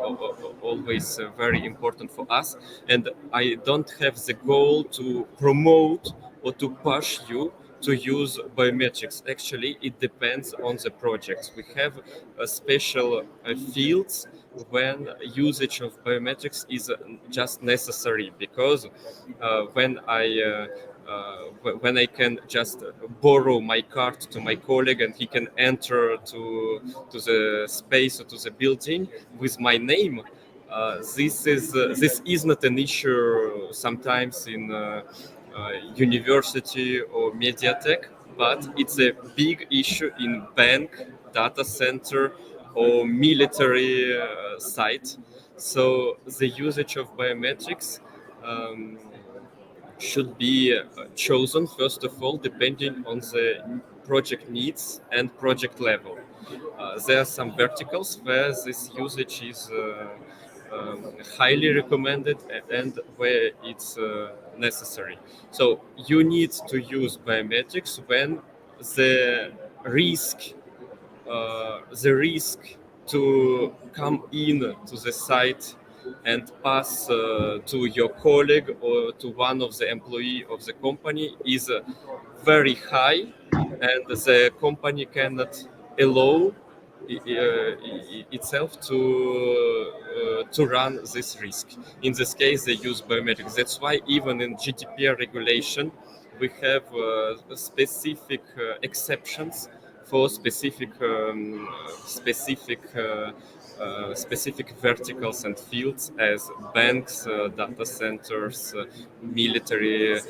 always very important for us. And I don't have the goal to promote or to push you to use biometrics. Actually, it depends on the project. We have special fields when usage of biometrics is just necessary, because when I when I can just borrow my card to my colleague and he can enter to the space or to the building with my name. This is not an issue sometimes in university or mediatek, but it's a big issue in bank, data center, or military site. So the usage of biometrics should be chosen first of all depending on the project needs and project level. There are some verticals where this usage is highly recommended and where it's necessary. So you need to use biometrics when the risk to come in to the site and pass to your colleague or to one of the employee of the company is very high, and the company cannot allow itself to run this risk. In this case, they use biometrics. That's why even in GDPR regulation, we have specific exceptions for specific verticals and fields as banks, data centers, military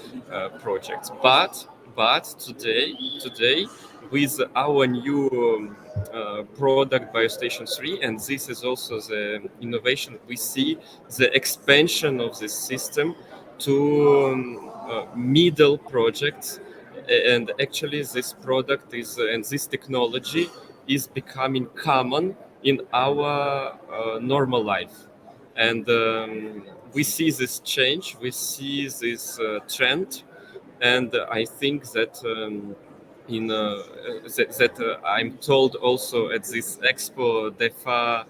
projects. But today, with our new product BioStation 3, and this is also the innovation, we see the expansion of this system to middle projects. And actually this product is and this technology is becoming common in our normal life, and we see this change, we see this trend, and I think that I'm told also at this expo, DEFA,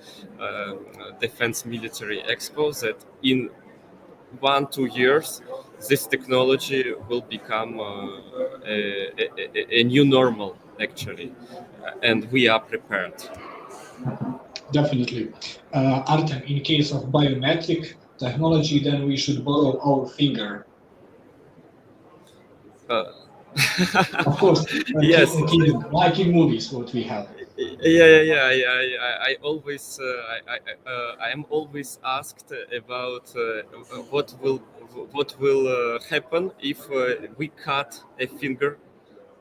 Defense Military Expo, that in 1-2 years this technology will become a new normal actually, and we are prepared. Definitely. Artem, in case of biometric technology, then we should borrow our finger. Of course, yes, like in movies, what we have. I always I am always asked about what will happen if we cut a finger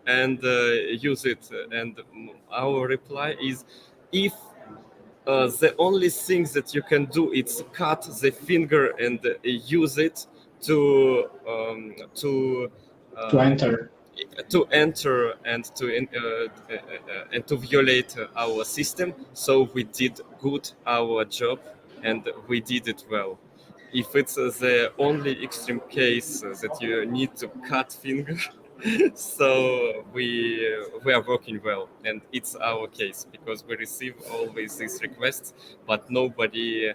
and use it, and our reply is, if the only thing that you can do is cut the finger and use it to enter and to violate our system. So we did good our job and we did it well. If it's the only extreme case that you need to cut finger, so we are working well, and it's our case because we receive always these requests, but nobody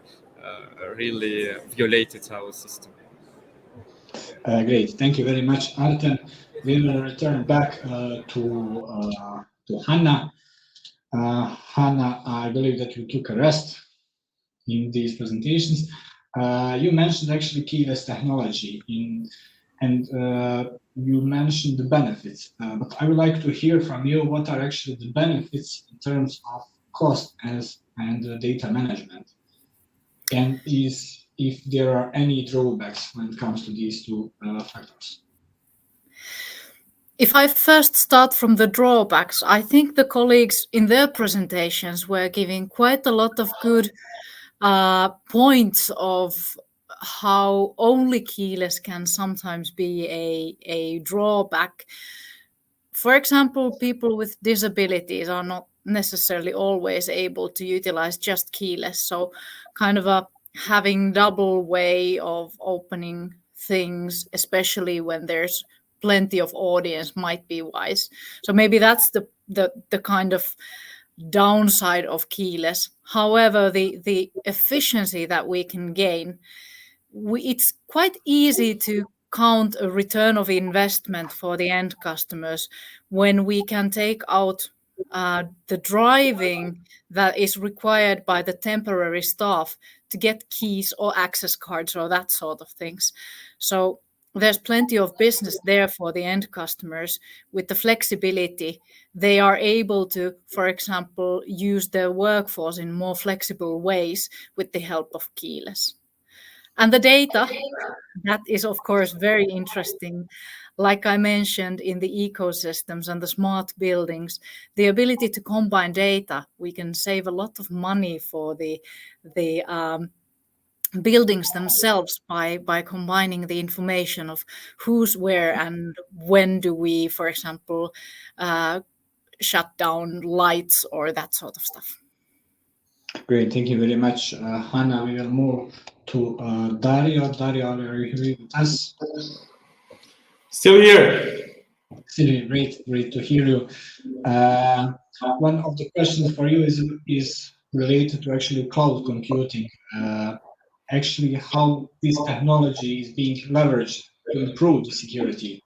really violated our system. Great, thank you very much, Artem. We will return back to Hanna. Hanna, I believe that you took a rest in these presentations. You mentioned actually keyless technology and you mentioned the benefits, but I would like to hear from you what are actually the benefits in terms of cost and data management, and if there are any drawbacks when it comes to these two factors. If I first start from the drawbacks, I think the colleagues in their presentations were giving quite a lot of good points of how only keyless can sometimes be a drawback. For example, people with disabilities are not necessarily always able to utilize just keyless. So kind of having double way of opening things, especially when there's plenty of audience, might be wise. So maybe that's the kind of downside of keyless. However, the efficiency that we can gain, it's quite easy to count a return of investment for the end customers when we can take out the driving that is required by the temporary staff to get keys or access cards or that sort of things. So there's plenty of business there for the end customers. With the flexibility, they are able to, for example, use their workforce in more flexible ways with the help of keyless. And the data, that is, of course, very interesting. Like I mentioned, in the ecosystems and the smart buildings, the ability to combine data, we can save a lot of money for the buildings themselves by combining the information of who's where and when do we, for example, shut down lights or that sort of stuff. Great, thank you very much, Hanna. We will move to Dario. Dario, are you here with us? Still here. Still here. Great to hear you. One of the questions for you is related to actually cloud computing. Actually, how this technology is being leveraged to improve the security.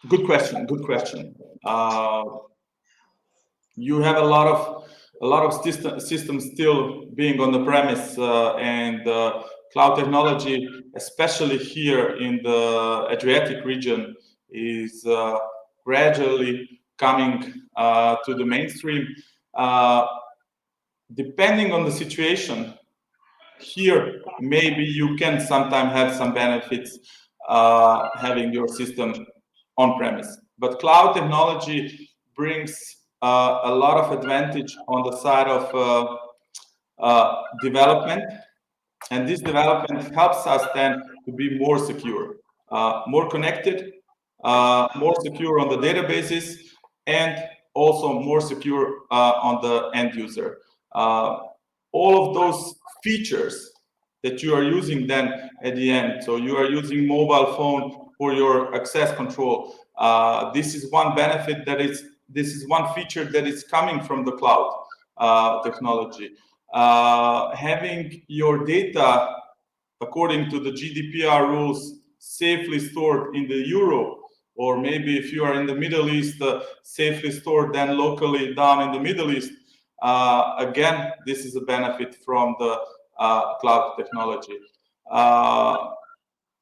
Good question. You have a lot of systems still being on the premise, and cloud technology, especially here in the Adriatic region, is gradually coming to the mainstream. Depending on the situation, here maybe you can sometimes have some benefits having your system on premise, but cloud technology brings a lot of advantage on the side of development, and this development helps us then to be more secure, more connected, more secure on the databases, and also more secure on the end user. All of those features that you are using then at the end, so you are using mobile phone for your access control. This is one benefit this is one feature that is coming from the cloud technology. Having your data according to the GDPR rules safely stored in the Europe, or maybe if you are in the Middle East, safely stored then locally down in the Middle East. Again, this is a benefit from the cloud technology.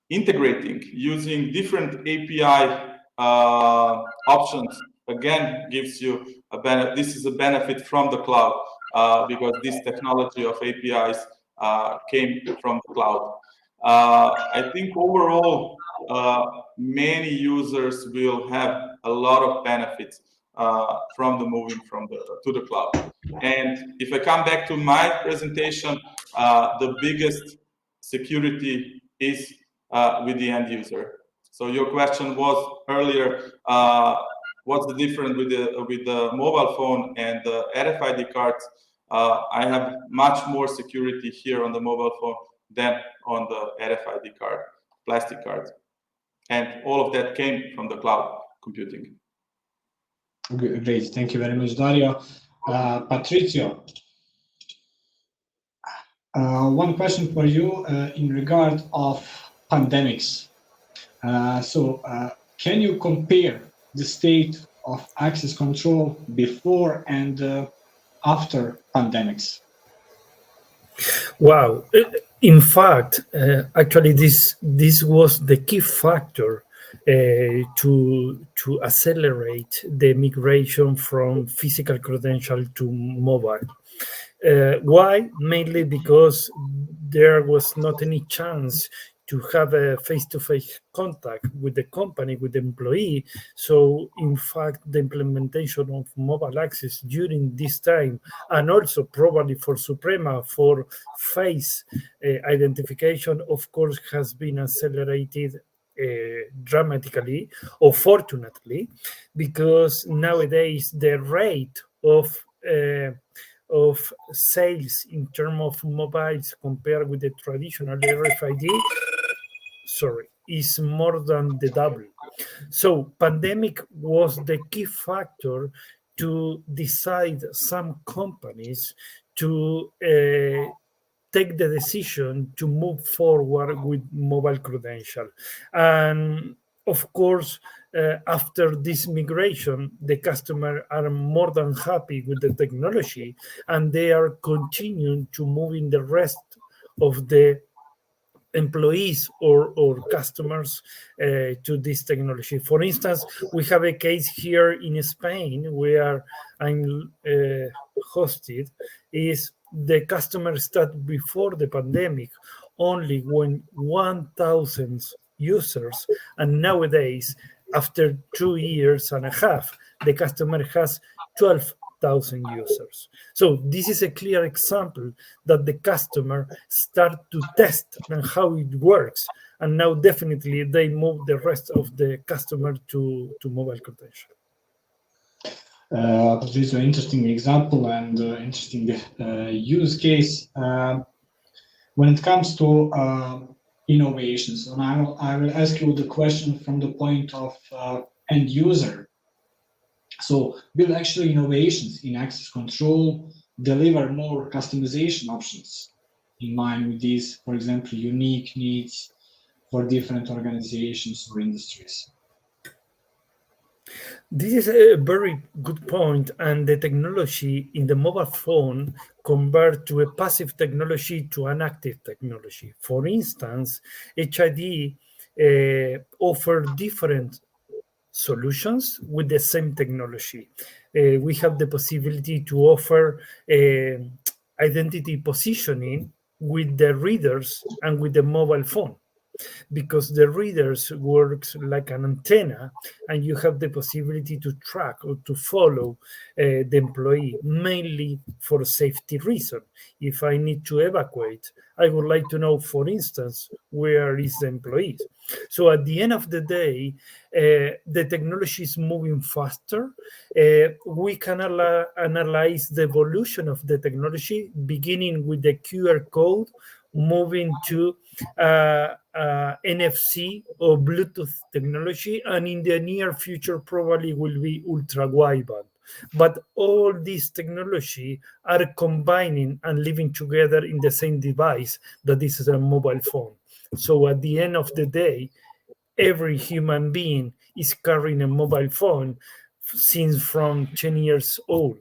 Integrating using different API options again gives you a benefit. This is a benefit from the cloud because this technology of APIs came from the cloud. I think overall, many users will have a lot of benefits from the moving to the cloud. And if I come back to my presentation, the biggest security is with the end user. So your question was earlier, what's the difference with the mobile phone and the RFID cards? I have much more security here on the mobile phone than on the RFID card, plastic cards. And all of that came from the cloud computing. Great, thank you very much, Dario. Patricio, one question for you in regard of pandemics. Can you compare the state of access control before and after pandemics? Wow. In fact, actually, this was the key factor to accelerate the migration from physical credential to mobile. Why? Mainly because there was not any chance to have a face-to-face contact with the company, with the employee. So, in fact, the implementation of mobile access during this time, and also probably for Suprema, for face identification, of course, has been accelerated dramatically, or fortunately, because nowadays the rate of sales in terms of mobiles compared with the traditional RFID, is more than the double. So pandemic was the key factor to decide some companies to take the decision to move forward with mobile credential. And of course, after this migration, the customers are more than happy with the technology, and they are continuing to move in the rest of the employees or customers to this technology. For instance, we have a case here in Spain where I'm hosted, is the customer started before the pandemic only when 1,000 users, and nowadays, after 2 years and a half, the customer has 12,000 users. So this is a clear example that the customer start to test and how it works, and now definitely they move the rest of the customer to mobile credential. This is an interesting example and interesting use case. When it comes to innovations, and I will ask you the question from the point of end user. So will actually innovations in access control deliver more customization options in line with these, for example, unique needs for different organizations or industries? This is a very good point, and the technology in the mobile phone compared to a passive technology to an active technology. For instance, HID offer different solutions with the same technology. We have the possibility to offer identity positioning with the readers and with the mobile phone, because the readers works like an antenna, and you have the possibility to track or to follow the employee, mainly for safety reason. If I need to evacuate, I would like to know, for instance, where is the employee. So at the end of the day, the technology is moving faster. We can analyze the evolution of the technology, beginning with the QR code, moving to NFC or Bluetooth technology, and in the near future probably will be ultra wideband. But all these technology are combining and living together in the same device that is a mobile phone. So at the end of the day, every human being is carrying a mobile phone since from 10 years old.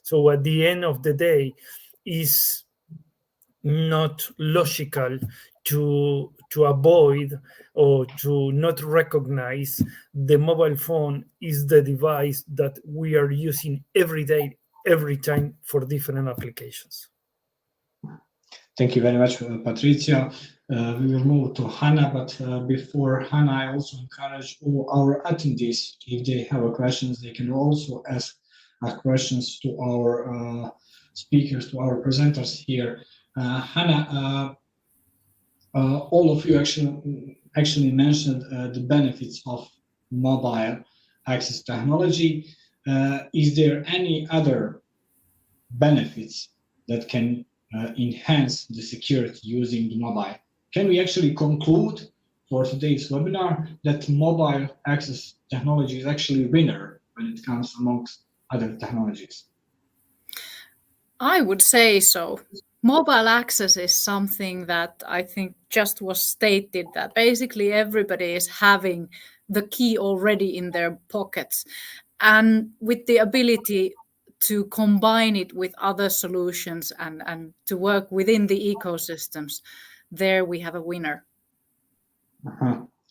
So at the end of the day, is not logical to avoid or to not recognize the mobile phone is the device that we are using every day, every time for different applications. Thank you very much, Patricio. We will move to Hanna, but before Hanna, I also encourage all our attendees, if they have questions, they can also ask questions to our speakers, to our presenters here. Hanna, all of you actually mentioned the benefits of mobile access technology. Is there any other benefits that can enhance the security using the mobile? Can we actually conclude for today's webinar that mobile access technology is actually a winner when it comes amongst other technologies? I would say so. Mobile access is something that I think just was stated, that basically everybody is having the key already in their pockets, and with the ability to combine it with other solutions and to work within the ecosystems, there we have a winner.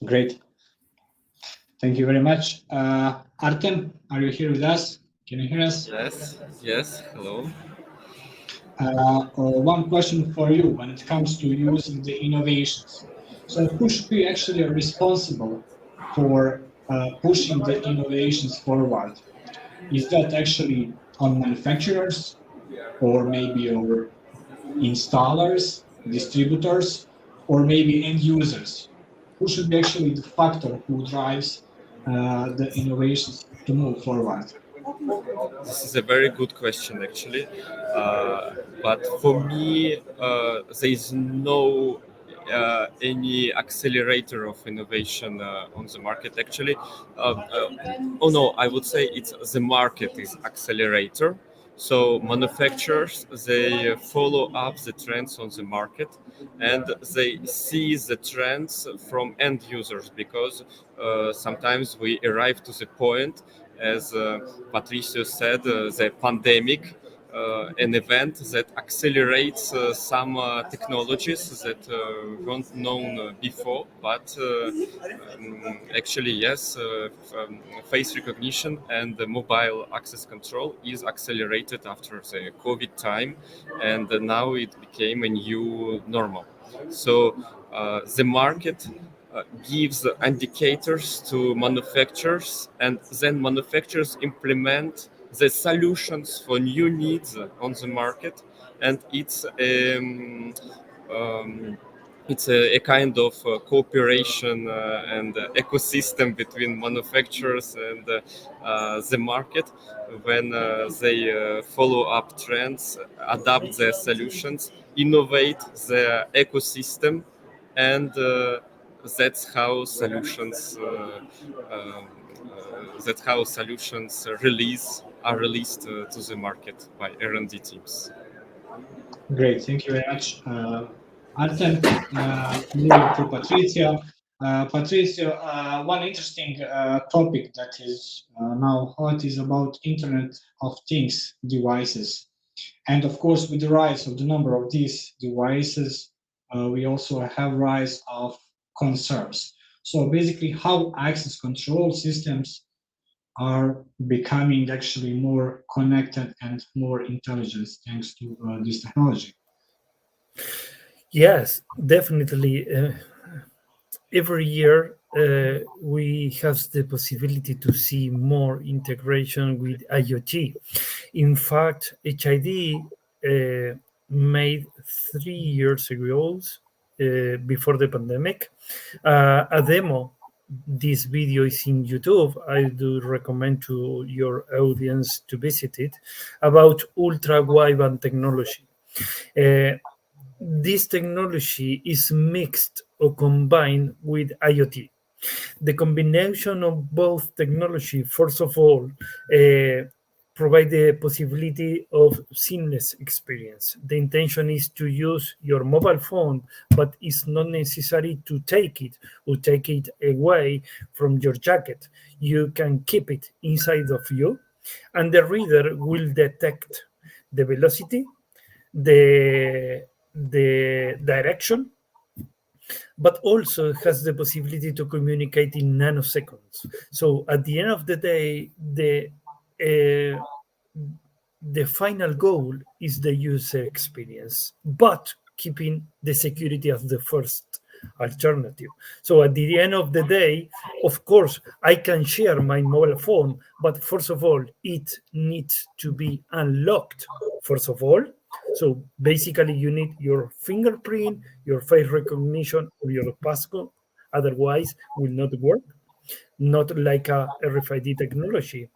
Great. Thank you very much. Artem, are you here with us? Can you hear us? Yes, hello. One question for you when it comes to using the innovations. So who should be actually responsible for pushing the innovations forward? Is that actually on manufacturers or maybe over installers, distributors, or maybe end users? Who should be actually the factor who drives the innovations to move forward? This is a very good question, actually. But for me, there is no any accelerator of innovation on the market, actually. I would say it's the market is accelerator. So manufacturers, they follow up the trends on the market, and they see the trends from end users, because sometimes we arrive to the point, as Patricio said, the pandemic an event that accelerates some technologies that weren't known before, but actually, yes, face recognition and the mobile access control is accelerated after the COVID time, and now it became a new normal. So the market gives indicators to manufacturers, and then manufacturers implement the solutions for new needs on the market, and it's a kind of cooperation and ecosystem between manufacturers and the market when they follow up trends, adapt their solutions, innovate the ecosystem, and that's how solutions are released to the market by R&D teams. Great, thank you very much, Artem. Moving to Patricio. Patricio, one interesting topic that is now hot is about Internet of Things devices. And of course, with the rise of the number of these devices, we also have rise of concerns. So basically, how access control systems are becoming actually more connected and more intelligent thanks to this technology. Yes, definitely. Every year we have the possibility to see more integration with IoT. In fact, HID made 3 years ago, before the pandemic, a demo. This video is in YouTube. I do recommend to your audience to visit it, about ultra wideband technology. This technology is mixed or combined with IoT. The combination of both technology, first of all, provide the possibility of seamless experience. The intention is to use your mobile phone, but it's not necessary to take it or take it away from your jacket. You can keep it inside of you, and the reader will detect the velocity, the direction, but also has the possibility to communicate in nanoseconds. So at the end of the day, the final goal is the user experience, but keeping the security as the first alternative. So at the end of the day, of course, I can share my mobile phone, but first of all, it needs to be unlocked, first of all. So basically, you need your fingerprint, your face recognition, or your passcode. Otherwise, will not work. Not like a RFID technology.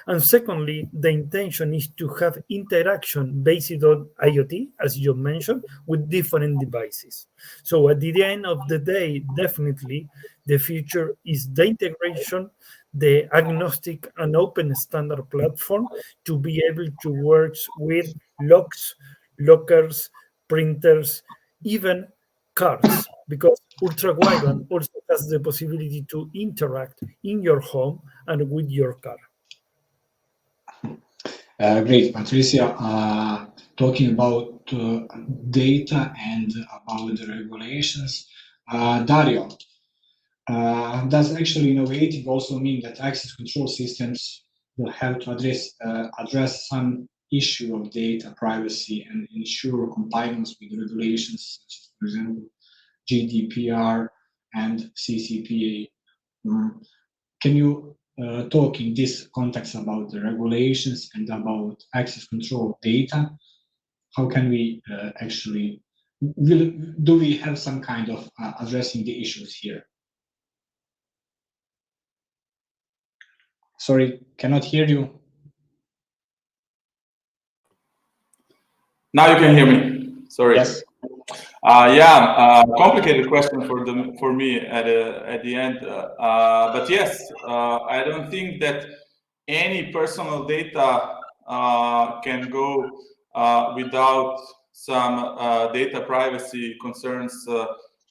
And secondly, the intention is to have interaction based on IoT, as you mentioned, with different devices. So at the end of the day, definitely, the future is the integration, the agnostic and open standard platform to be able to work with locks, lockers, printers, even cards, because ultra wideband also has the possibility to interact in your home and with your car. Great, Patricia. Talking about data and about the regulations, Dario, does actually innovating also mean that access control systems will have to address some issue of data privacy and ensure compliance with regulations such as, for example, GDPR and CCPA? Can you talk in this context about the regulations and about access control data? How can we actually, do we have some kind of addressing the issues here? Sorry, cannot hear you. Now you can hear me. Sorry. Yes. Complicated question for me at the end. But yes, I don't think that any personal data can go without some data privacy concerns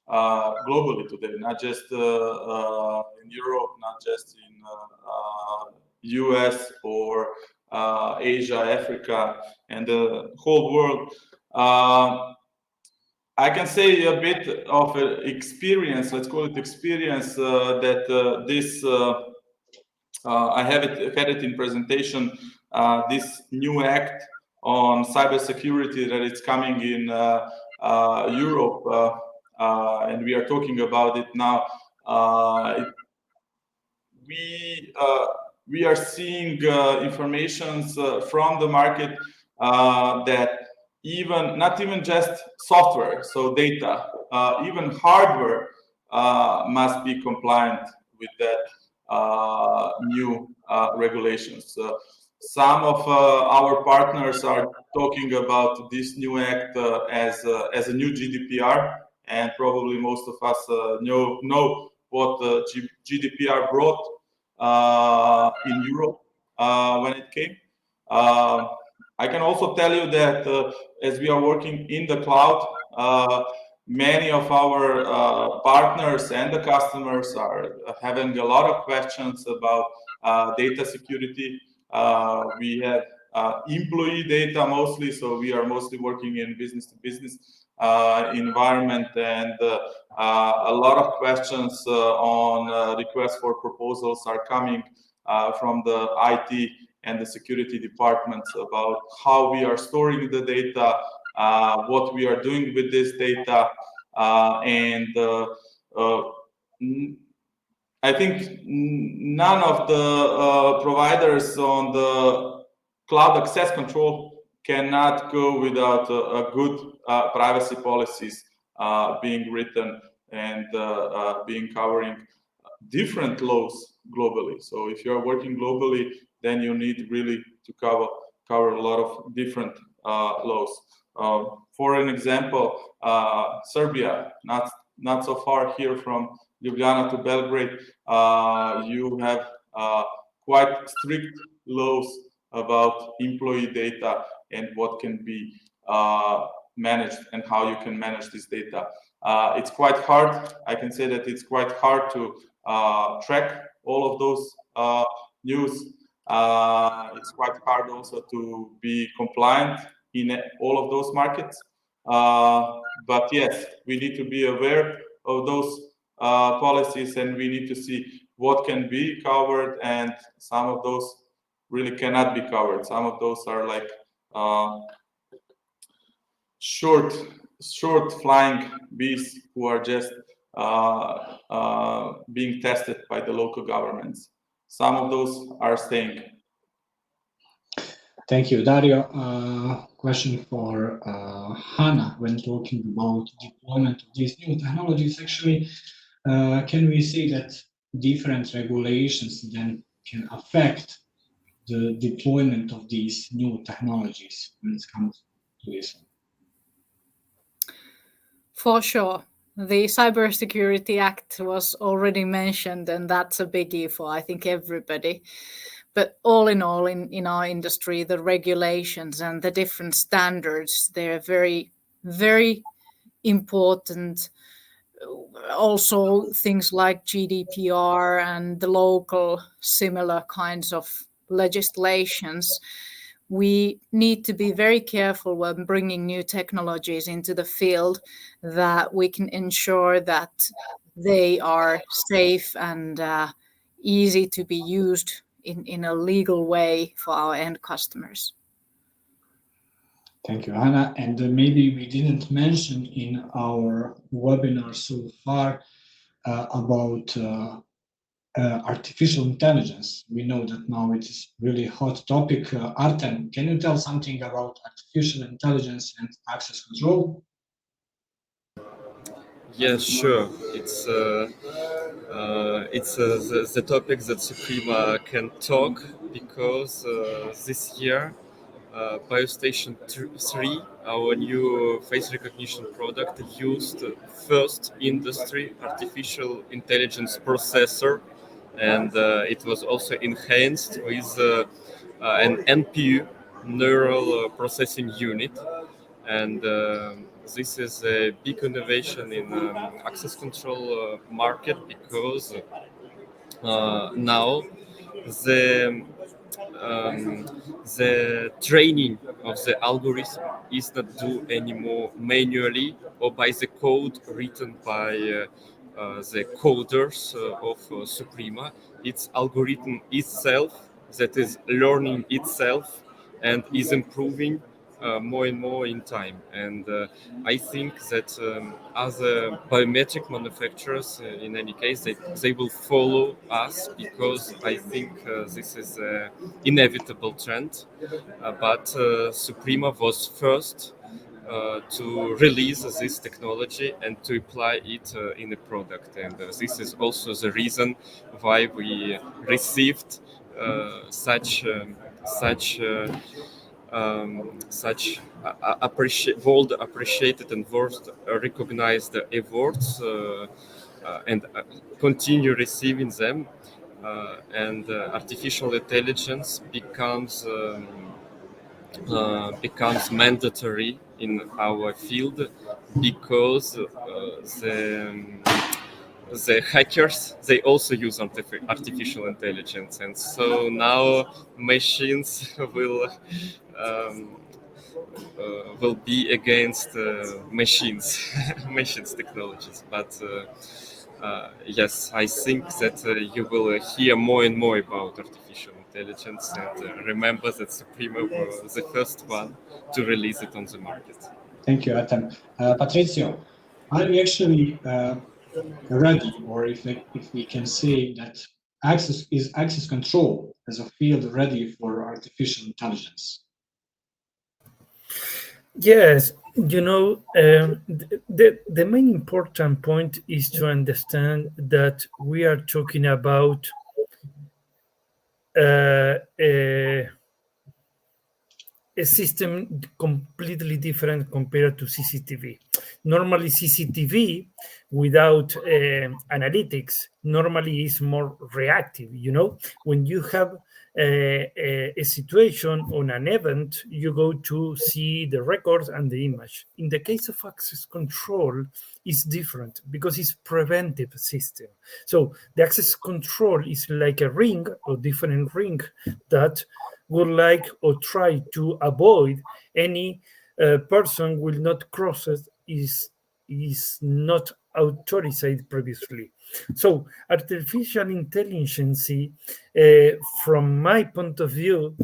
globally today, not just in Europe, not just in US or Asia, Africa, and the whole world. I can say a bit of experience, let's call it experience, that this, I had it in presentation, this new act on cybersecurity that is coming in Europe, and we are talking about it now. We are seeing informations from the market that not even just software, so data, even hardware must be compliant with that new regulations. Some of our partners are talking about this new act as a new GDPR, and probably most of us know what GDPR brought in Europe when it came. I can also tell you that as we are working in the cloud, many of our partners and the customers are having a lot of questions about data security. We have employee data mostly, so we are mostly working in business-to-business environment, and a lot of questions on requests for proposals are coming from the IT and the security departments about how we are storing the data, what we are doing with this data, and I think none of the providers on the cloud access control cannot go without a good privacy policies being written and being covering different laws globally. So if you are working globally, then you need really to cover a lot of different laws. For an example, Serbia, not so far here from Ljubljana to Belgrade, you have quite strict laws about employee data and what can be managed and how you can manage this data. It's quite hard. I can say that it's quite hard to track all of those news. It's quite hard also to be compliant in all of those markets. But yes, we need to be aware of those policies, and we need to see what can be covered, and some of those really cannot be covered. Some of those are like short flying bees who are just being tested by the local governments. Some of those are staying. Thank you, Dario. Question for Hanna. When talking about deployment of these new technologies, actually, can we say that different regulations then can affect the deployment of these new technologies when it comes to this? For sure. The Cybersecurity Act was already mentioned, and that's a biggie for, I think, everybody. But all in all, in our industry, the regulations and the different standards, they're very, very important. Also, things like GDPR and the local similar kinds of legislations. We need to be very careful when bringing new technologies into the field, that we can ensure that they are safe and easy to be used in a legal way for our end customers. Thank you, Hanna. And maybe we didn't mention in our webinar so far about artificial intelligence. We know that now it is really hot topic. Artem, can you tell something about artificial intelligence and access control? Yeah, sure. It's the topic that Suprema can talk, because this year BioStation 3, our new face recognition product, used first industry artificial intelligence processor, and it was also enhanced with an NPU, neural processing unit. And this is a big innovation in access control market, because now the the training of the algorithm is not done anymore manually or by the code written by the coders of Suprema. It's algorithm itself that is learning itself and is improving more and more in time. And I think that other biometric manufacturers, in any case, they will follow us, because I think this is an inevitable trend. But Suprema was first to release this technology and to apply it in a product. And this is also the reason why we received such world appreciated and world recognized awards and continue receiving them. And artificial intelligence becomes mandatory in our field, because the hackers, they also use artificial intelligence, and so now machines will be against machines technologies. But yes, I think that you will hear more and more about artificial intelligence, and remember that Suprema was the first one to release it on the market. Thank you, Artem. Patricio, are we actually ready, or if we can say that access control as a field ready for artificial intelligence? Yes, the main important point is to understand that we are talking about a system completely different compared to CCTV. Normally, CCTV without analytics normally is more reactive. When you have a situation on an event, you go to see the records and the image. In the case of access control, it's different because it's preventive system. So the access control is like a ring or different ring that would like or try to avoid any person will not cross it is not authorized previously. So artificial intelligence, from my point of view,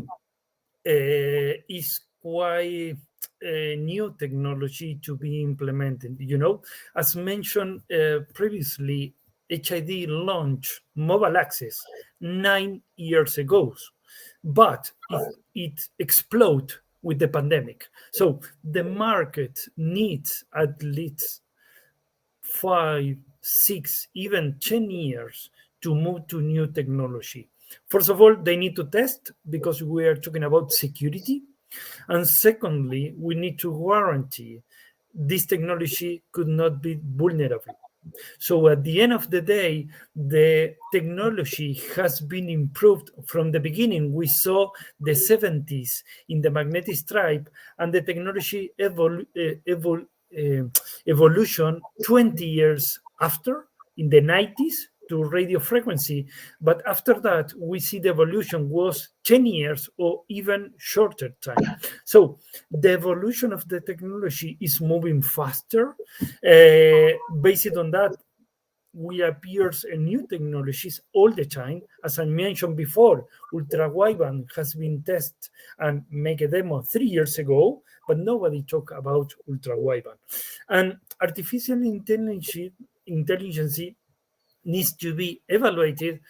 is quite a new technology to be implemented. As mentioned previously, HID launched mobile access 9 years ago, but it exploded with the pandemic. So the market needs at least 5, 6, even 10 years to move to new technology. First of all, they need to test, because we are talking about security. And secondly, we need to guarantee this technology could not be vulnerable. So at the end of the day, the technology has been improved from the beginning. We saw the 70s in the magnetic stripe, and the technology evolution 20 years after, in the 90s, to radio frequency. But after that, we see the evolution was 10 years or even shorter time. So the evolution of the technology is moving faster. Based on that, we appears in new technologies all the time. As I mentioned before, ultra wideband has been tested and make a demo 3 years ago, but nobody talk about ultra wideband. And artificial intelligence needs to be evaluated,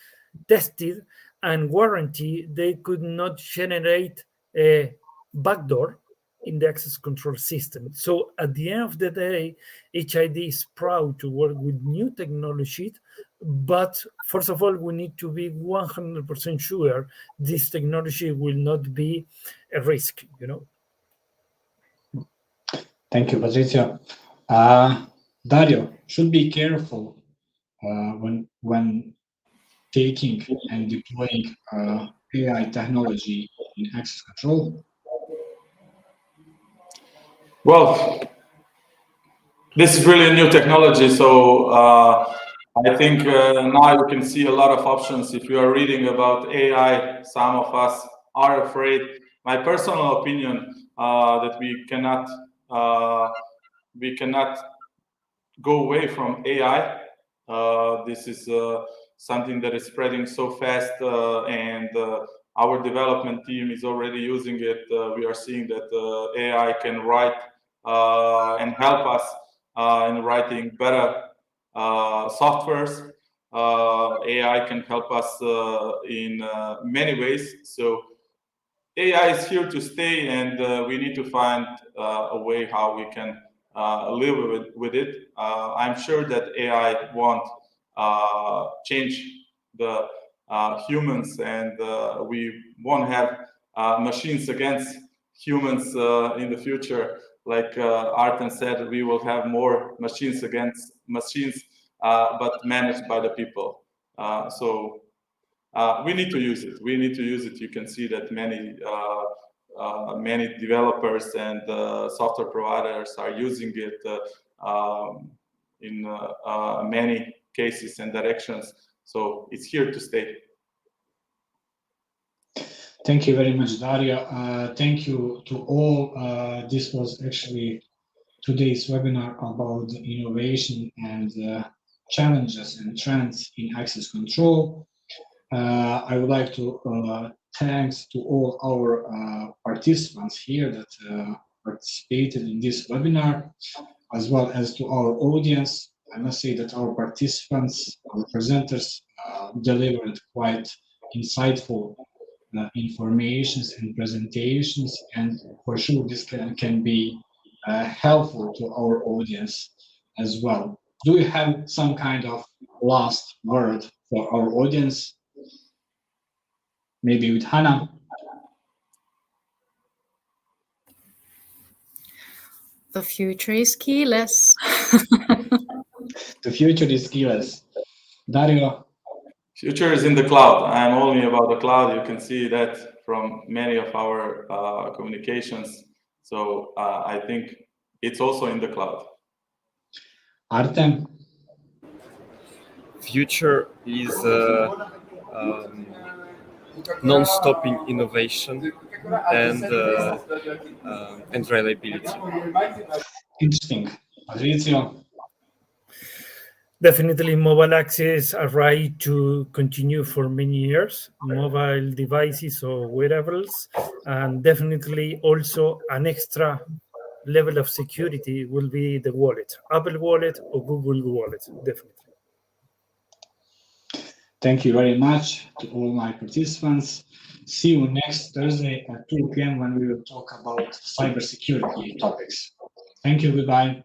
tested, and guaranteed they could not generate a backdoor in the access control system. So at the end of the day, HID is proud to work with new technology, but first of all, we need to be 100% sure this technology will not be a risk, Thank you, Patricio. Dario, should be careful when taking and deploying AI technology in access control. Well, this is really a new technology, so I think now you can see a lot of options. If you are reading about AI, some of us are afraid. My personal opinion that we cannot go away from AI. This is something that is spreading so fast, and our development team is already using it. We are seeing that AI can write and help us in writing better softwares. AI can help us in many ways. So AI is here to stay, and we need to find a way how we can live with it. I'm sure that AI won't change the humans, and we won't have machines against humans in the future. Like Artem said, we will have more machines against machines, but managed by the people. So we need to use it. We need to use it. You can see that many developers and software providers are using it in many cases and directions. So it's here to stay. Thank you very much, Dario. Thank you to all. This was actually today's webinar about innovation and challenges and trends in access control. I would like to thanks to all our participants here that participated in this webinar, as well as to our audience. I must say that our participants, our presenters, delivered quite insightful informations and presentations, and for sure this can be helpful to our audience as well. Do you have some kind of last word for our audience? Maybe with Hanna. The future is keyless. The future is keyless. Dario? Future is in the cloud. I'm only about the cloud. You can see that from many of our communications. So I think it's also in the cloud. Artem? Future is non-stopping innovation and reliability. Interesting. Patricio? Definitely mobile access are right to continue for many years, mobile devices or wearables, and definitely also an extra level of security will be the wallet, Apple Wallet or Google Wallet, definitely. Thank you very much to all my participants. See you next Thursday at 2 p.m. when we will talk about cybersecurity topics. Thank you. Goodbye.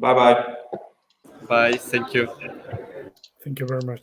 Bye-bye. Bye. Thank you. Thank you very much.